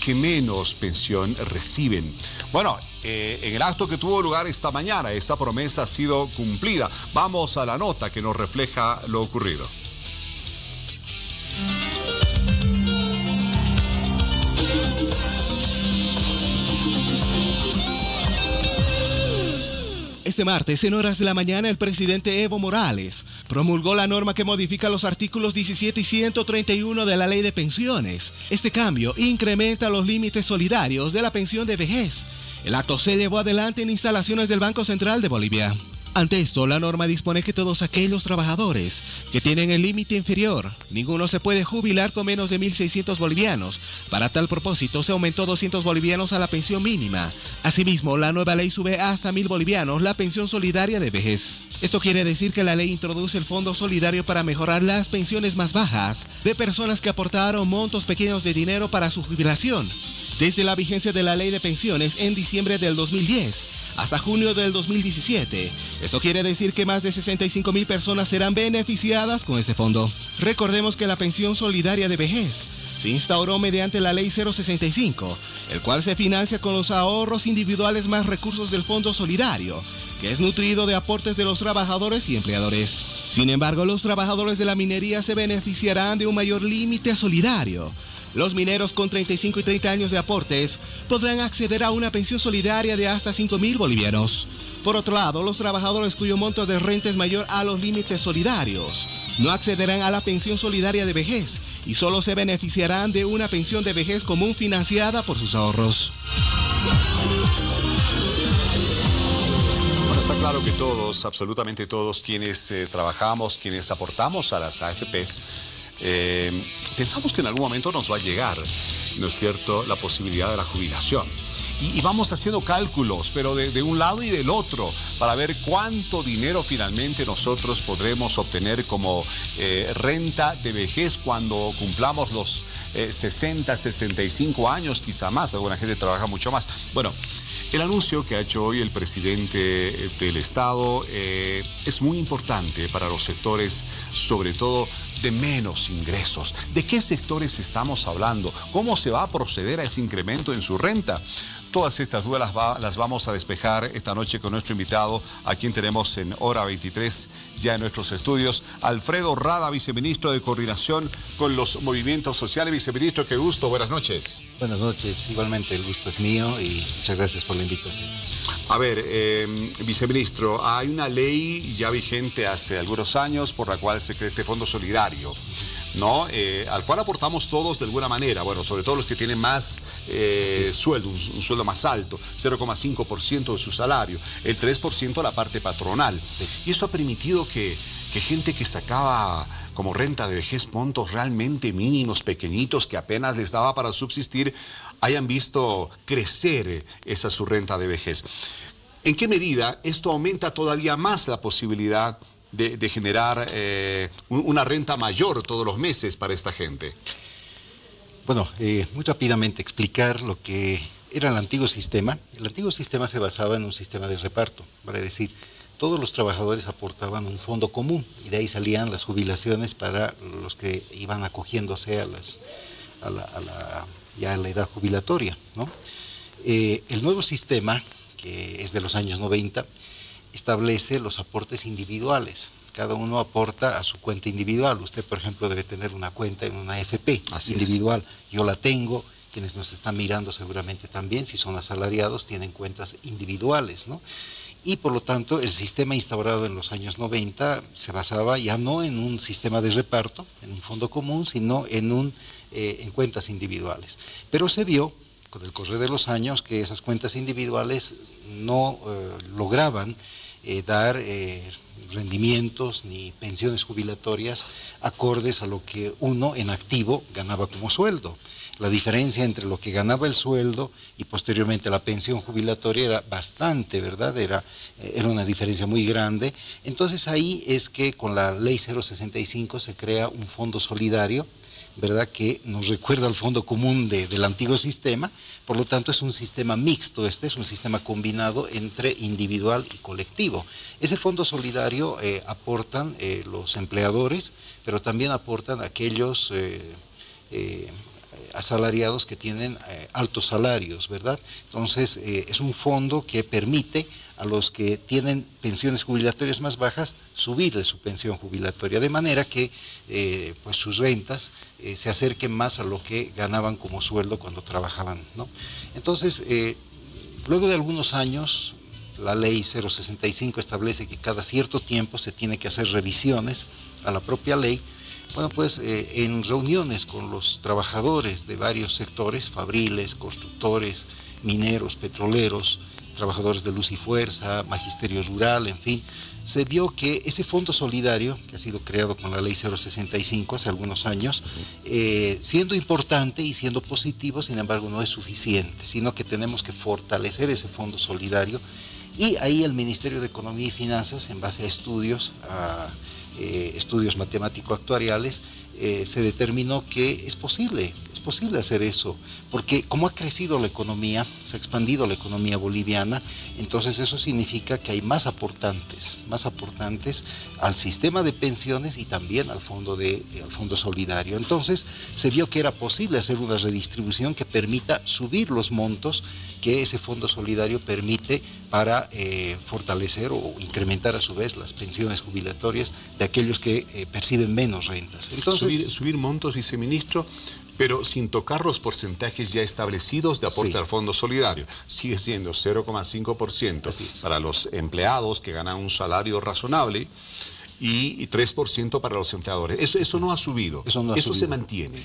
que menos pensión reciben. Bueno, en el acto que tuvo lugar esta mañana, esa promesa ha sido cumplida. Vamos a la nota que nos refleja lo ocurrido. Este martes, en horas de la mañana, el presidente Evo Morales promulgó la norma que modifica los artículos 17 y 131 de la Ley de Pensiones. Este cambio incrementa los límites solidarios de la pensión de vejez. El acto se llevó adelante en instalaciones del Banco Central de Bolivia. Ante esto, la norma dispone que todos aquellos trabajadores que tienen el límite inferior, ninguno se puede jubilar con menos de 1.600 bolivianos. Para tal propósito, se aumentó 200 bolivianos a la pensión mínima. Asimismo, la nueva ley sube hasta 1.000 bolivianos la pensión solidaria de vejez. Esto quiere decir que la ley introduce el fondo solidario para mejorar las pensiones más bajas de personas que aportaron montos pequeños de dinero para su jubilación. Desde la vigencia de la Ley de Pensiones en diciembre del 2010 hasta junio del 2017. Esto quiere decir que más de 65.000 personas serán beneficiadas con este fondo. Recordemos que la pensión solidaria de vejez se instauró mediante la Ley 065, el cual se financia con los ahorros individuales más recursos del Fondo Solidario, que es nutrido de aportes de los trabajadores y empleadores. Sin embargo, los trabajadores de la minería se beneficiarán de un mayor límite solidario. Los mineros con 35 y 30 años de aportes podrán acceder a una pensión solidaria de hasta 5.000 bolivianos. Por otro lado, los trabajadores cuyo monto de renta es mayor a los límites solidarios no accederán a la pensión solidaria de vejez y solo se beneficiarán de una pensión de vejez común financiada por sus ahorros. Bueno, está claro que todos, absolutamente todos quienes trabajamos, quienes aportamos a las AFPs, pensamos que en algún momento nos va a llegar, ¿no es cierto?, la posibilidad de la jubilación. Y vamos haciendo cálculos, pero de un lado y del otro, para ver cuánto dinero finalmente nosotros podremos obtener como renta de vejez cuando cumplamos los 60, 65 años, quizá más. Alguna gente trabaja mucho más. Bueno, el anuncio que ha hecho hoy el presidente del Estado es muy importante para los sectores, sobre todo de menos ingresos. ¿De qué sectores estamos hablando? ¿Cómo se va a proceder a ese incremento en su renta? Todas estas dudas las vamos a despejar esta noche con nuestro invitado, a quien tenemos en hora 23 ya en nuestros estudios, Alfredo Rada, viceministro de Coordinación con los Movimientos Sociales. Viceministro, qué gusto, buenas noches. Buenas noches, igualmente el gusto es mío y muchas gracias por la invitación. A ver, viceministro, hay una ley ya vigente hace algunos años por la cual se crea este fondo solidario, ¿no? Al cual aportamos todos de alguna manera, bueno, sobre todo los que tienen más sueldo, un sueldo más alto, 0,5% de su salario, el 3% la parte patronal. Sí. Y eso ha permitido que gente que sacaba como renta de vejez montos realmente mínimos, pequeñitos, que apenas les daba para subsistir, hayan visto crecer esa su renta de vejez. ¿En qué medida esto aumenta todavía más la posibilidad de generar una renta mayor todos los meses para esta gente? Bueno, muy rápidamente explicar lo que era el antiguo sistema. El antiguo sistema se basaba en un sistema de reparto, vale decir, todos los trabajadores aportaban un fondo común y de ahí salían las jubilaciones para los que iban acogiéndose a la edad jubilatoria, ¿no? El nuevo sistema, que es de los años 90, establece los aportes individuales. Cada uno aporta a su cuenta individual. Usted, por ejemplo, debe tener una cuenta en una AFP individual. Yo la tengo, quienes nos están mirando seguramente también, si son asalariados, tienen cuentas individuales, ¿no? Y por lo tanto, el sistema instaurado en los años 90 se basaba ya no en un sistema de reparto, en un fondo común, sino en cuentas individuales. Pero se vio con el correr de los años que esas cuentas individuales no lograban dar rendimientos ni pensiones jubilatorias acordes a lo que uno en activo ganaba como sueldo. La diferencia entre lo que ganaba el sueldo y posteriormente la pensión jubilatoria era bastante, ¿verdad? Era una diferencia muy grande. Entonces ahí es que con la ley 065 se crea un fondo solidario ¿verdad?, que nos recuerda al fondo común del antiguo sistema. Por lo tanto, es un sistema mixto, es un sistema combinado entre individual y colectivo. Ese fondo solidario aportan los empleadores, pero también aportan aquellos asalariados que tienen altos salarios, ¿verdad? Entonces, es un fondo que permite a los que tienen pensiones jubilatorias más bajas subirle su pensión jubilatoria, de manera que pues sus rentas se acerquen más a lo que ganaban como sueldo cuando trabajaban, ¿no? Entonces, luego de algunos años, la ley 065 establece que cada cierto tiempo se tiene que hacer revisiones a la propia ley. Bueno, pues en reuniones con los trabajadores de varios sectores, fabriles, constructores, mineros, petroleros, trabajadores de luz y fuerza, magisterio rural, en fin, se vio que ese fondo solidario, que ha sido creado con la ley 065 hace algunos años, siendo importante y siendo positivo, sin embargo no es suficiente, sino que tenemos que fortalecer ese fondo solidario, y ahí el Ministerio de Economía y Finanzas, en base a estudios matemático-actuariales, se determinó que es posible hacer eso, porque como ha crecido la economía, se ha expandido la economía boliviana, entonces eso significa que hay más aportantes al sistema de pensiones y también al fondo solidario. Entonces se vio que era posible hacer una redistribución que permita subir los montos que ese fondo solidario permite para fortalecer o incrementar a su vez las pensiones jubilatorias de aquellos que perciben menos rentas. Entonces, subir montos, viceministro, pero sin tocar los porcentajes ya establecidos de aporte al Fondo Solidario. Sigue siendo 0,5% para los empleados que ganan un salario razonable y 3% para los empleadores. Eso no ha subido. Eso se mantiene.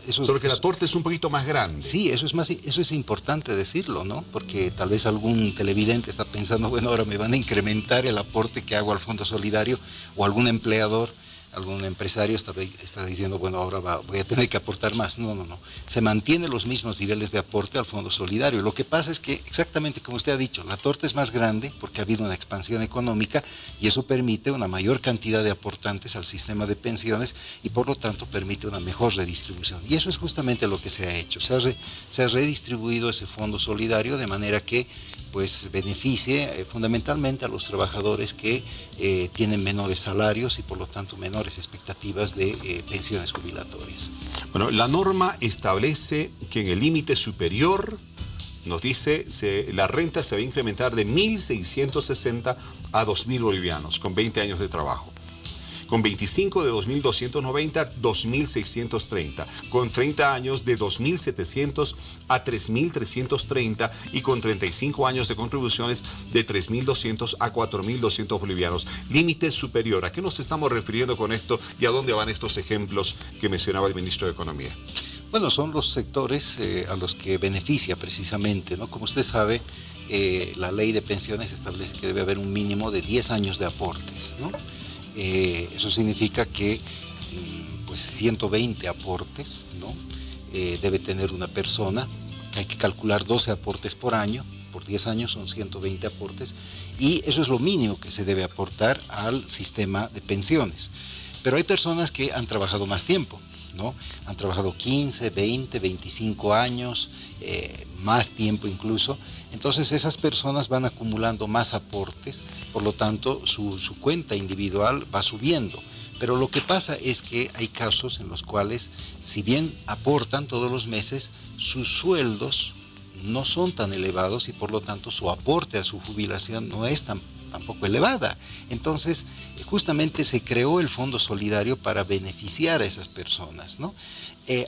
Solo que el aporte es un poquito más grande. Sí, eso es importante decirlo, ¿no? Porque tal vez algún televidente está pensando, bueno, ahora me van a incrementar el aporte que hago al Fondo Solidario, o algún empleador, algún empresario está diciendo, bueno, ahora voy a tener que aportar más. No. Se mantienen los mismos niveles de aporte al Fondo Solidario. Lo que pasa es que, exactamente como usted ha dicho, la torta es más grande porque ha habido una expansión económica y eso permite una mayor cantidad de aportantes al sistema de pensiones y por lo tanto permite una mejor redistribución. Y eso es justamente lo que se ha hecho. Se ha redistribuido ese Fondo Solidario de manera que pues beneficie fundamentalmente a los trabajadores que tienen menores salarios y por lo tanto menores expectativas de pensiones jubilatorias. Bueno, la norma establece que en el límite superior, nos dice, la renta se va a incrementar de 1.660 a 2.000 bolivianos con 20 años de trabajo. Con 25 de 2.290, 2.630. Con 30 años de 2.700 a 3.330 y con 35 años de contribuciones de 3.200 a 4.200 bolivianos. Límite superior. ¿A qué nos estamos refiriendo con esto y a dónde van estos ejemplos que mencionaba el ministro de Economía? Bueno, son los sectores a los que beneficia precisamente, ¿no? Como usted sabe, la ley de pensiones establece que debe haber un mínimo de 10 años de aportes, ¿no? Eso significa que pues 120 aportes, ¿no? Debe tener una persona, que hay que calcular 12 aportes por año, por 10 años son 120 aportes, y eso es lo mínimo que se debe aportar al sistema de pensiones. Pero hay personas que han trabajado más tiempo, ¿no? Han trabajado 15, 20, 25 años, más tiempo incluso. Entonces esas personas van acumulando más aportes, por lo tanto su cuenta individual va subiendo. Pero lo que pasa es que hay casos en los cuales, si bien aportan todos los meses, sus sueldos no son tan elevados y por lo tanto su aporte a su jubilación no es tampoco elevada. Entonces, justamente se creó el Fondo Solidario para beneficiar a esas personas, ¿no?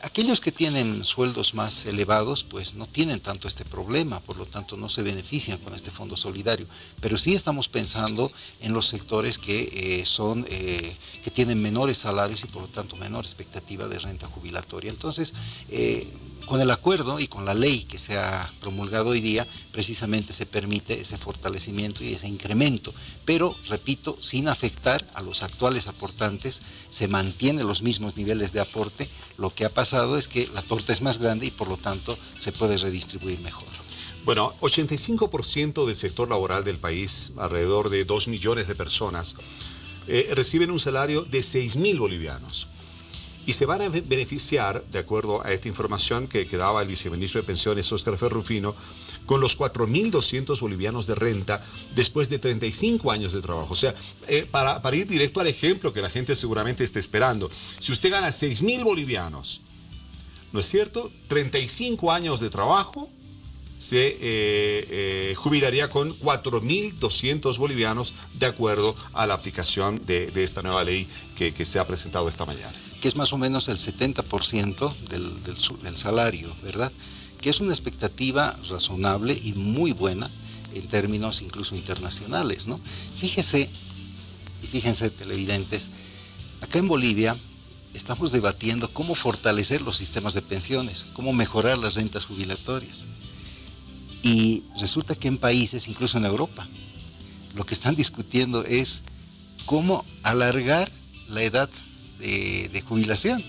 Aquellos que tienen sueldos más elevados, pues no tienen tanto este problema, por lo tanto no se benefician con este Fondo Solidario. Pero sí estamos pensando en los sectores que que tienen menores salarios y por lo tanto menor expectativa de renta jubilatoria. Entonces, con el acuerdo y con la ley que se ha promulgado hoy día, precisamente se permite ese fortalecimiento y ese incremento, pero, repito, sin afectar a los actuales aportantes, se mantienen los mismos niveles de aporte. Lo que ha pasado es que la torta es más grande y por lo tanto se puede redistribuir mejor. Bueno, 85% del sector laboral del país, alrededor de 2 millones de personas, reciben un salario de 6.000 bolivianos. y se van a beneficiar, de acuerdo a esta información que daba el viceministro de Pensiones, Óscar Ferrufino, con los 4.200 bolivianos de renta después de 35 años de trabajo. O sea, para ir directo al ejemplo que la gente seguramente está esperando, si usted gana 6.000 bolivianos, ¿no es cierto? 35 años de trabajo, se jubilaría con 4.200 bolivianos de acuerdo a la aplicación de esta nueva ley que se ha presentado esta mañana. Que es más o menos el 70% del salario, ¿verdad? Que es una expectativa razonable y muy buena en términos incluso internacionales, ¿no? Fíjense, televidentes, acá en Bolivia estamos debatiendo cómo fortalecer los sistemas de pensiones, cómo mejorar las rentas jubilatorias. Y resulta que en países, incluso en Europa, lo que están discutiendo es cómo alargar la edad de jubilación.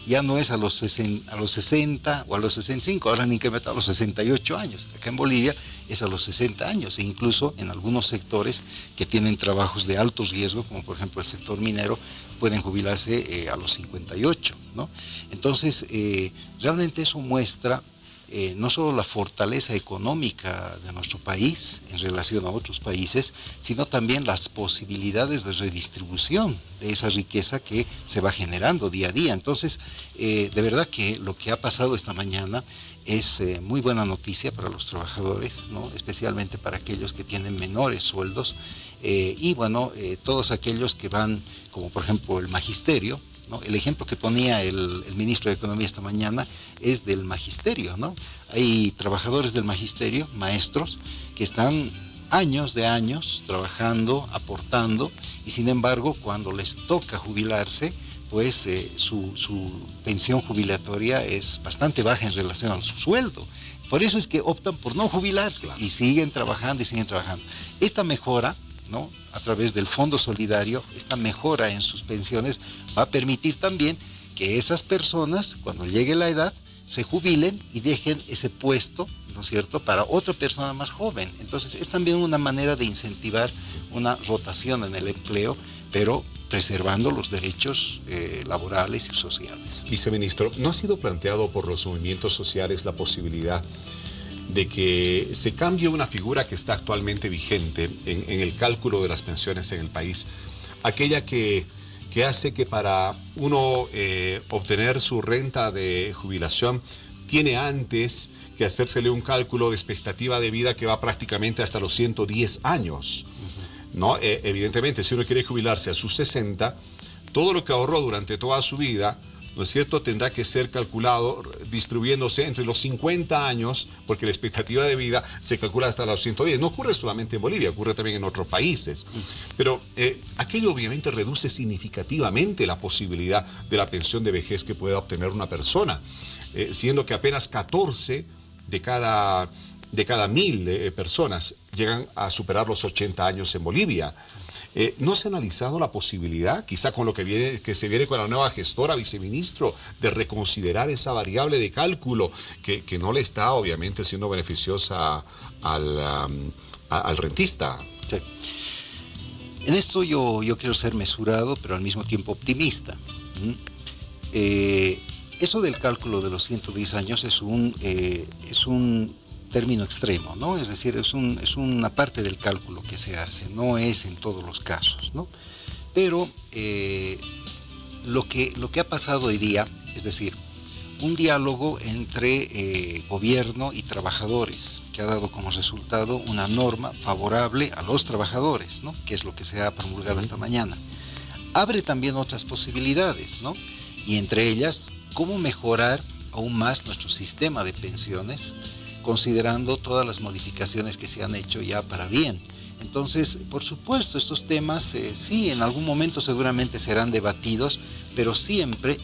Ya no es a los 60 o a los 65, ahora han incrementado a los 68 años. Acá en Bolivia es a los 60 años, e incluso en algunos sectores que tienen trabajos de alto riesgo, como por ejemplo el sector minero, pueden jubilarse a los 58, ¿no? Entonces, realmente eso muestra no solo la fortaleza económica de nuestro país en relación a otros países, sino también las posibilidades de redistribución de esa riqueza que se va generando día a día. Entonces, de verdad que lo que ha pasado esta mañana es muy buena noticia para los trabajadores, ¿no? Especialmente para aquellos que tienen menores sueldos y bueno, todos aquellos que van, como por ejemplo el magisterio, ¿no? El ejemplo que ponía el ministro de Economía esta mañana es del magisterio, ¿no? Hay trabajadores del magisterio, maestros, que están años de años trabajando, aportando, y sin embargo cuando les toca jubilarse, pues su pensión jubilatoria es bastante baja en relación a su sueldo. Por eso es que optan por no jubilarse y siguen trabajando y siguen trabajando. Esta mejora, ¿no? A través del Fondo Solidario, esta mejora en sus pensiones va a permitir también que esas personas, cuando llegue la edad, se jubilen y dejen ese puesto, ¿no es cierto?, para otra persona más joven. Entonces es también una manera de incentivar una rotación en el empleo, pero preservando los derechos laborales y sociales. Viceministro, ¿no ha sido planteado por los movimientos sociales la posibilidad de que se cambie una figura que está actualmente vigente en el cálculo de las pensiones en el país, aquella que hace que para uno obtener su renta de jubilación tiene antes que hacérsele un cálculo de expectativa de vida que va prácticamente hasta los 110 años? ¿No? Evidentemente, si uno quiere jubilarse a sus 60, todo lo que ahorró durante toda su vida, ¿no es cierto?, tendrá que ser calculado distribuyéndose entre los 50 años, porque la expectativa de vida se calcula hasta los 110. No ocurre solamente en Bolivia, ocurre también en otros países. Pero aquello obviamente reduce significativamente la posibilidad de la pensión de vejez que pueda obtener una persona, siendo que apenas 14 de cada 1.000 personas llegan a superar los 80 años en Bolivia. ¿No se ha analizado la posibilidad, quizá con lo que se viene con la nueva gestora, viceministro, de reconsiderar esa variable de cálculo que no le está obviamente siendo beneficiosa al rentista? Sí. En esto yo quiero ser mesurado, pero al mismo tiempo optimista. Eso del cálculo de los 110 años es un término extremo, ¿no? Es decir, es una parte del cálculo que se hace, no es en todos los casos, ¿no? Pero lo que ha pasado hoy día, es decir, un diálogo entre gobierno y trabajadores, que ha dado como resultado una norma favorable a los trabajadores, ¿no? Que es lo que se ha promulgado esta mañana. Abre también otras posibilidades, ¿no? Y entre ellas, cómo mejorar aún más nuestro sistema de pensiones, considerando todas las modificaciones que se han hecho ya para bien. Entonces, por supuesto, estos temas sí, en algún momento seguramente serán debatidos, pero siempre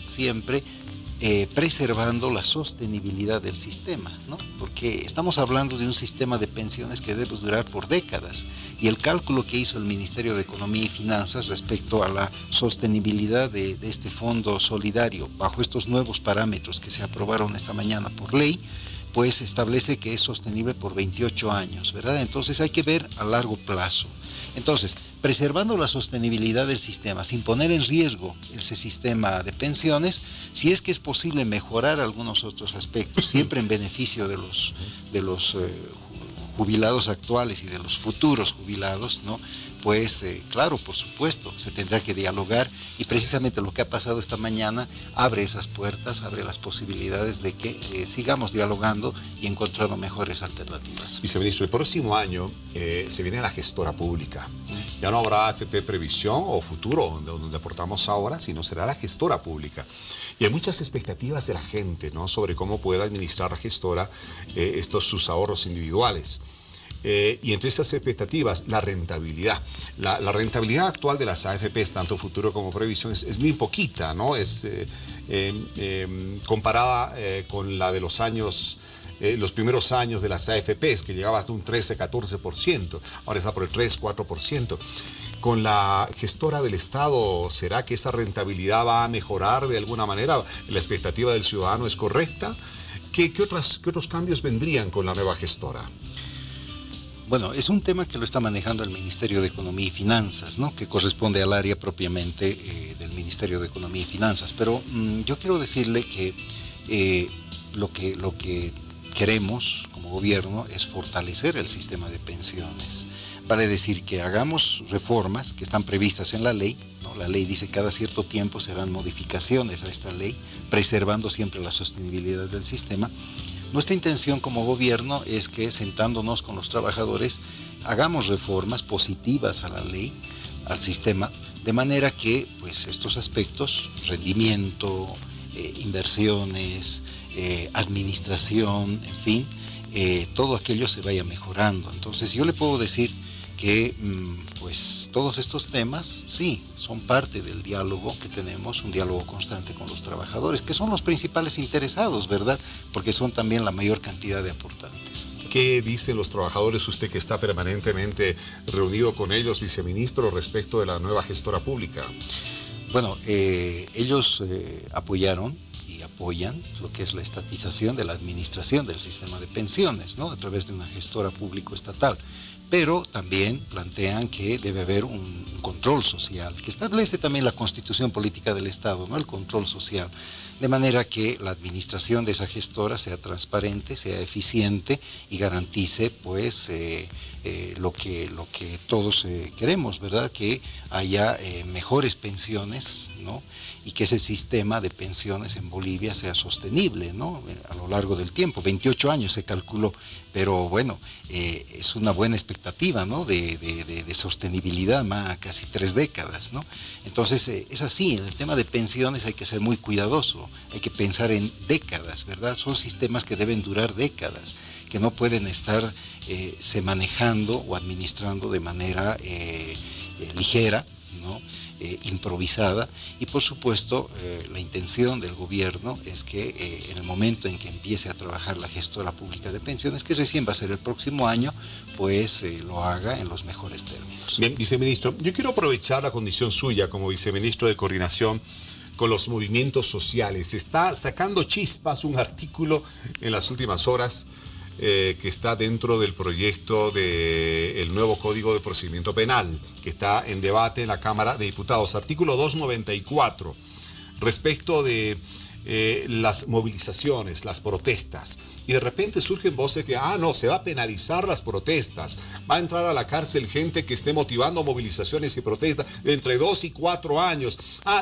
preservando la sostenibilidad del sistema, ¿no? Porque estamos hablando de un sistema de pensiones que debe durar por décadas, y el cálculo que hizo el Ministerio de Economía y Finanzas respecto a la sostenibilidad de este fondo solidario bajo estos nuevos parámetros que se aprobaron esta mañana por ley, pues establece que es sostenible por 28 años, ¿verdad? Entonces hay que ver a largo plazo. Entonces, preservando la sostenibilidad del sistema, sin poner en riesgo ese sistema de pensiones, si es que es posible mejorar algunos otros aspectos, siempre en beneficio de los jubilados actuales y de los futuros jubilados, ¿no? Pues claro, por supuesto, se tendrá que dialogar, y precisamente lo que ha pasado esta mañana abre esas puertas, abre las posibilidades de que sigamos dialogando y encontrando mejores alternativas. Viceministro, el próximo año se viene la gestora pública. Ya no habrá AFP Previsión o Futuro, donde aportamos ahora, sino será la gestora pública. Y hay muchas expectativas de la gente, ¿no?, sobre cómo puede administrar la gestora sus ahorros individuales. Y entre esas expectativas, la rentabilidad. La rentabilidad actual de las AFPs, tanto Futuro como Previsión, es muy poquita, ¿no? Es comparada con la de los años, los primeros años de las AFPs, que llegaba hasta un 13-14%, ahora está por el 3-4%. Con la gestora del Estado, ¿será que esa rentabilidad va a mejorar de alguna manera? ¿La expectativa del ciudadano es correcta? ¿Qué otros cambios vendrían con la nueva gestora? Bueno, es un tema que lo está manejando el Ministerio de Economía y Finanzas, ¿no?, que corresponde al área propiamente del Ministerio de Economía y Finanzas. Pero yo quiero decirle que lo que queremos como gobierno es fortalecer el sistema de pensiones. Vale decir que hagamos reformas que están previstas en la ley, ¿no? La ley dice que cada cierto tiempo serán modificaciones a esta ley, preservando siempre la sostenibilidad del sistema. Nuestra intención como gobierno es que, sentándonos con los trabajadores, hagamos reformas positivas a la ley, al sistema, de manera que pues, estos aspectos, rendimiento, inversiones, administración, en fin, todo aquello se vaya mejorando. Entonces yo le puedo decir que pues todos estos temas sí son parte del diálogo que tenemos, un diálogo constante con los trabajadores, que son los principales interesados, ¿verdad? Porque son también la mayor cantidad de aportantes. ¿Qué dicen los trabajadores, usted que está permanentemente reunido con ellos, viceministro, respecto de la nueva gestora pública? Bueno, ellos apoyaron y apoyan lo que es la estatización de la administración del sistema de pensiones, ¿no?, a través de una gestora público-estatal. Pero también plantean que debe haber un control social, que establece también la Constitución Política del Estado, ¿no?, el control social, de manera que la administración de esa gestora sea transparente, sea eficiente y garantice pues lo que todos queremos, ¿verdad?, que haya mejores pensiones, ¿no?, y que ese sistema de pensiones en Bolivia sea sostenible, ¿no?, a lo largo del tiempo. 28 años se calculó, pero bueno, es una buena expectativa, ¿no?, de sostenibilidad, más casi 3 décadas, ¿no? Entonces es así, en el tema de pensiones hay que ser muy cuidadoso, hay que pensar en décadas, ¿verdad? Son sistemas que deben durar décadas, que no pueden estar se manejando o administrando de manera ligera, ¿no?, improvisada. Y por supuesto la intención del gobierno es que en el momento en que empiece a trabajar la gestora pública de pensiones, que recién va a ser el próximo año, pues lo haga en los mejores términos. Bien, viceministro, yo quiero aprovechar la condición suya como viceministro de coordinación con los movimientos sociales. Está sacando chispas un artículo en las últimas horas que está dentro del proyecto del nuevo Código de Procedimiento Penal, que está en debate en la Cámara de Diputados. Artículo 294, respecto de las movilizaciones, las protestas. Y de repente surgen voces que, no, se va a penalizar las protestas, va a entrar a la cárcel gente que esté motivando movilizaciones y protestas de entre 2 y 4 años.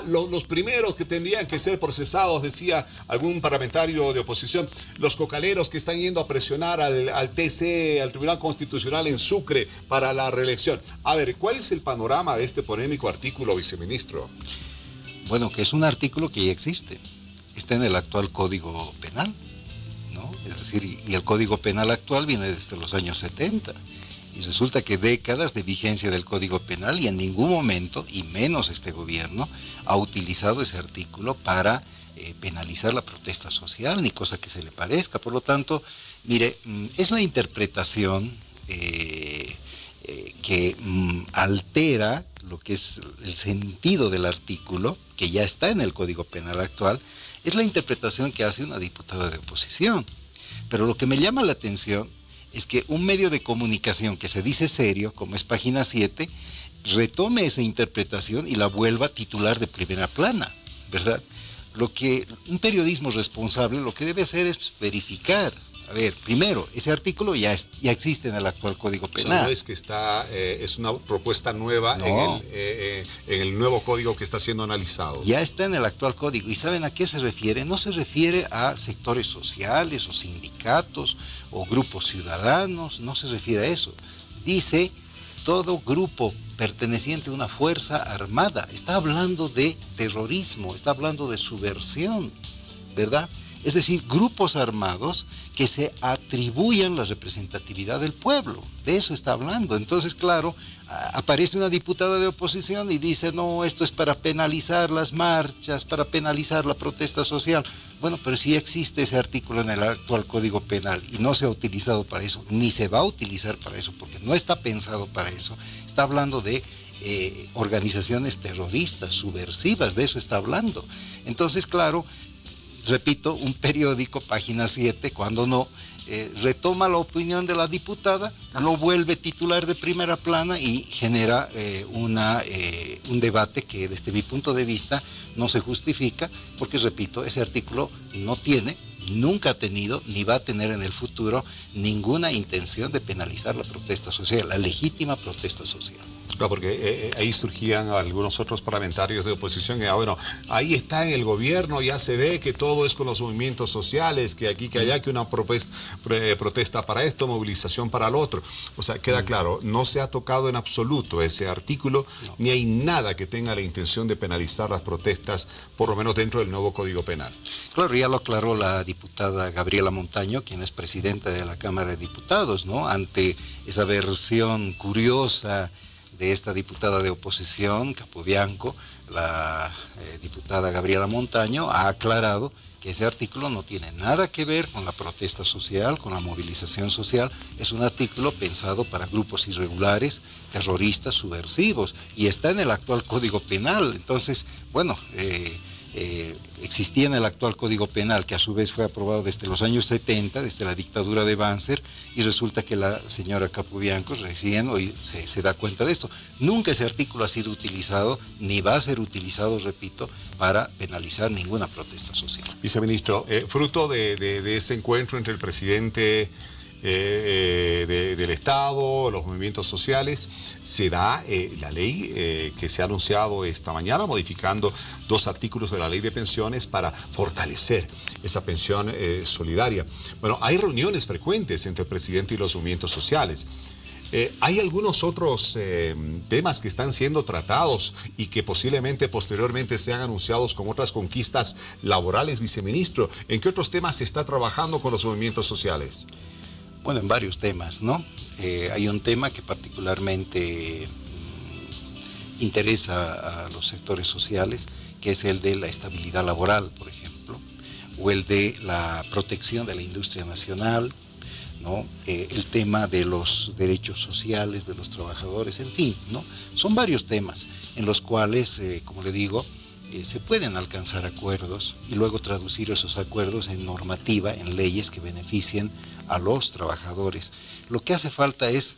Los primeros que tendrían que ser procesados, decía algún parlamentario de oposición, los cocaleros que están yendo a presionar al TC, al Tribunal Constitucional en Sucre para la reelección. A ver, ¿cuál es el panorama de este polémico artículo, viceministro? Bueno, que es un artículo que ya existe, está en el actual Código Penal, ¿no? Es decir, y el Código Penal actual viene desde los años 70. Y resulta que décadas de vigencia del Código Penal y en ningún momento, y menos este gobierno, ha utilizado ese artículo para penalizar la protesta social, ni cosa que se le parezca. Por lo tanto, mire, es la interpretación que altera lo que es el sentido del artículo, que ya está en el Código Penal actual, es la interpretación que hace una diputada de oposición. Pero lo que me llama la atención es que un medio de comunicación que se dice serio, como es Página 7, retome esa interpretación y la vuelva titular de primera plana, ¿verdad? Lo que un periodismo responsable lo que debe hacer es verificar. A ver, primero, ese artículo ya existe en el actual Código Penal. O sea, no es que es una propuesta nueva en el nuevo código que está siendo analizado. Ya está en el actual código. ¿Y saben a qué se refiere? No se refiere a sectores sociales o sindicatos o grupos ciudadanos, no se refiere a eso. Dice todo grupo perteneciente a una fuerza armada. Está hablando de terrorismo, está hablando de subversión, ¿verdad? Es decir, grupos armados que se atribuyan la representatividad del pueblo. De eso está hablando. Entonces, claro, aparece una diputada de oposición y dice, no, esto es para penalizar las marchas, para penalizar la protesta social. Bueno, pero sí existe ese artículo en el actual Código Penal y no se ha utilizado para eso, ni se va a utilizar para eso, porque no está pensado para eso. Está hablando de organizaciones terroristas, subversivas, de eso está hablando. Entonces, claro, repito, un periódico, Página 7, cuando no, retoma la opinión de la diputada, lo vuelve titular de primera plana y genera un debate que desde mi punto de vista no se justifica, porque repito, ese artículo no tiene, nunca ha tenido, ni va a tener en el futuro ninguna intención de penalizar la protesta social, la legítima protesta social. No, porque ahí surgían algunos otros parlamentarios de oposición que, bueno, ahí está en el gobierno, ya se ve que todo es con los movimientos sociales, que aquí, que allá, que una protesta para esto, movilización para lo otro. O sea, queda claro, no se ha tocado en absoluto ese artículo, ni hay nada que tenga la intención de penalizar las protestas, por lo menos dentro del nuevo Código Penal. Claro, ya lo aclaró la diputada Gabriela Montaño, quien es presidenta de la Cámara de Diputados, ¿no? Ante esa versión curiosa de esta diputada de oposición, Capobianco, la diputada Gabriela Montaño ha aclarado que ese artículo no tiene nada que ver con la protesta social, con la movilización social. Es un artículo pensado para grupos irregulares, terroristas, subversivos, y está en el actual Código Penal. Entonces, bueno, existía en el actual Código Penal, que a su vez fue aprobado desde los años 70, desde la dictadura de Banzer, y resulta que la señora Capobianco recién hoy se da cuenta de esto. Nunca ese artículo ha sido utilizado, ni va a ser utilizado, repito, para penalizar ninguna protesta social. Viceministro, fruto de ese encuentro entre el presidente del Estado, los movimientos sociales, se da la ley que se ha anunciado esta mañana, modificando 2 artículos de la ley de pensiones para fortalecer esa pensión solidaria. Bueno, hay reuniones frecuentes entre el presidente y los movimientos sociales. Hay algunos otros temas que están siendo tratados y que posteriormente sean anunciados como otras conquistas laborales, viceministro. ¿En qué otros temas se está trabajando con los movimientos sociales? Bueno, en varios temas, ¿no? Hay un tema que particularmente interesa a los sectores sociales, que es el de la estabilidad laboral, por ejemplo, o el de la protección de la industria nacional, ¿no? El tema de los derechos sociales de los trabajadores, en fin, ¿no? Son varios temas en los cuales, como le digo, se pueden alcanzar acuerdos y luego traducir esos acuerdos en normativa, en leyes que beneficien a los trabajadores. Lo que hace falta es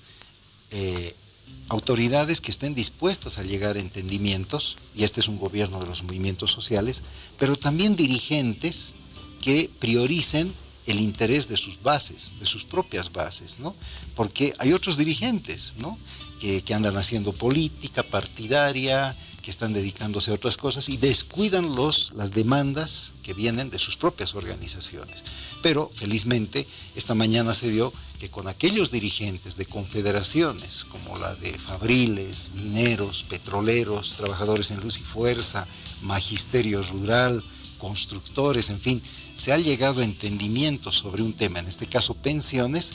autoridades que estén dispuestas a llegar a entendimientos, y este es un gobierno de los movimientos sociales, pero también dirigentes que prioricen el interés de sus bases, de sus propias bases, ¿no? Porque hay otros dirigentes, ¿no? que andan haciendo política partidaria, que están dedicándose a otras cosas y descuidan las demandas que vienen de sus propias organizaciones. Pero felizmente esta mañana se vio que con aquellos dirigentes de confederaciones como la de fabriles, mineros, petroleros, trabajadores en luz y fuerza, magisterio rural, constructores, en fin, se ha llegado a entendimiento sobre un tema, en este caso pensiones.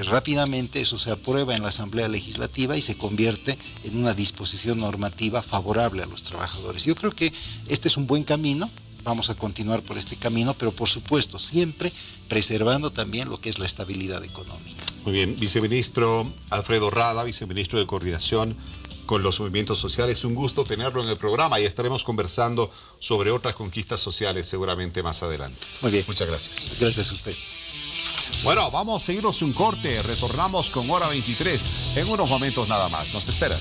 Rápidamente eso se aprueba en la Asamblea Legislativa y se convierte en una disposición normativa favorable a los trabajadores. Yo creo que este es un buen camino, vamos a continuar por este camino, pero por supuesto siempre preservando también lo que es la estabilidad económica. Muy bien, viceministro Alfredo Rada, viceministro de Coordinación con los Movimientos Sociales, un gusto tenerlo en el programa y estaremos conversando sobre otras conquistas sociales seguramente más adelante. Muy bien. Muchas gracias. Gracias a usted. Bueno, vamos a seguirnos un corte. Retornamos con Hora 23 en unos momentos nada más. Nos esperan.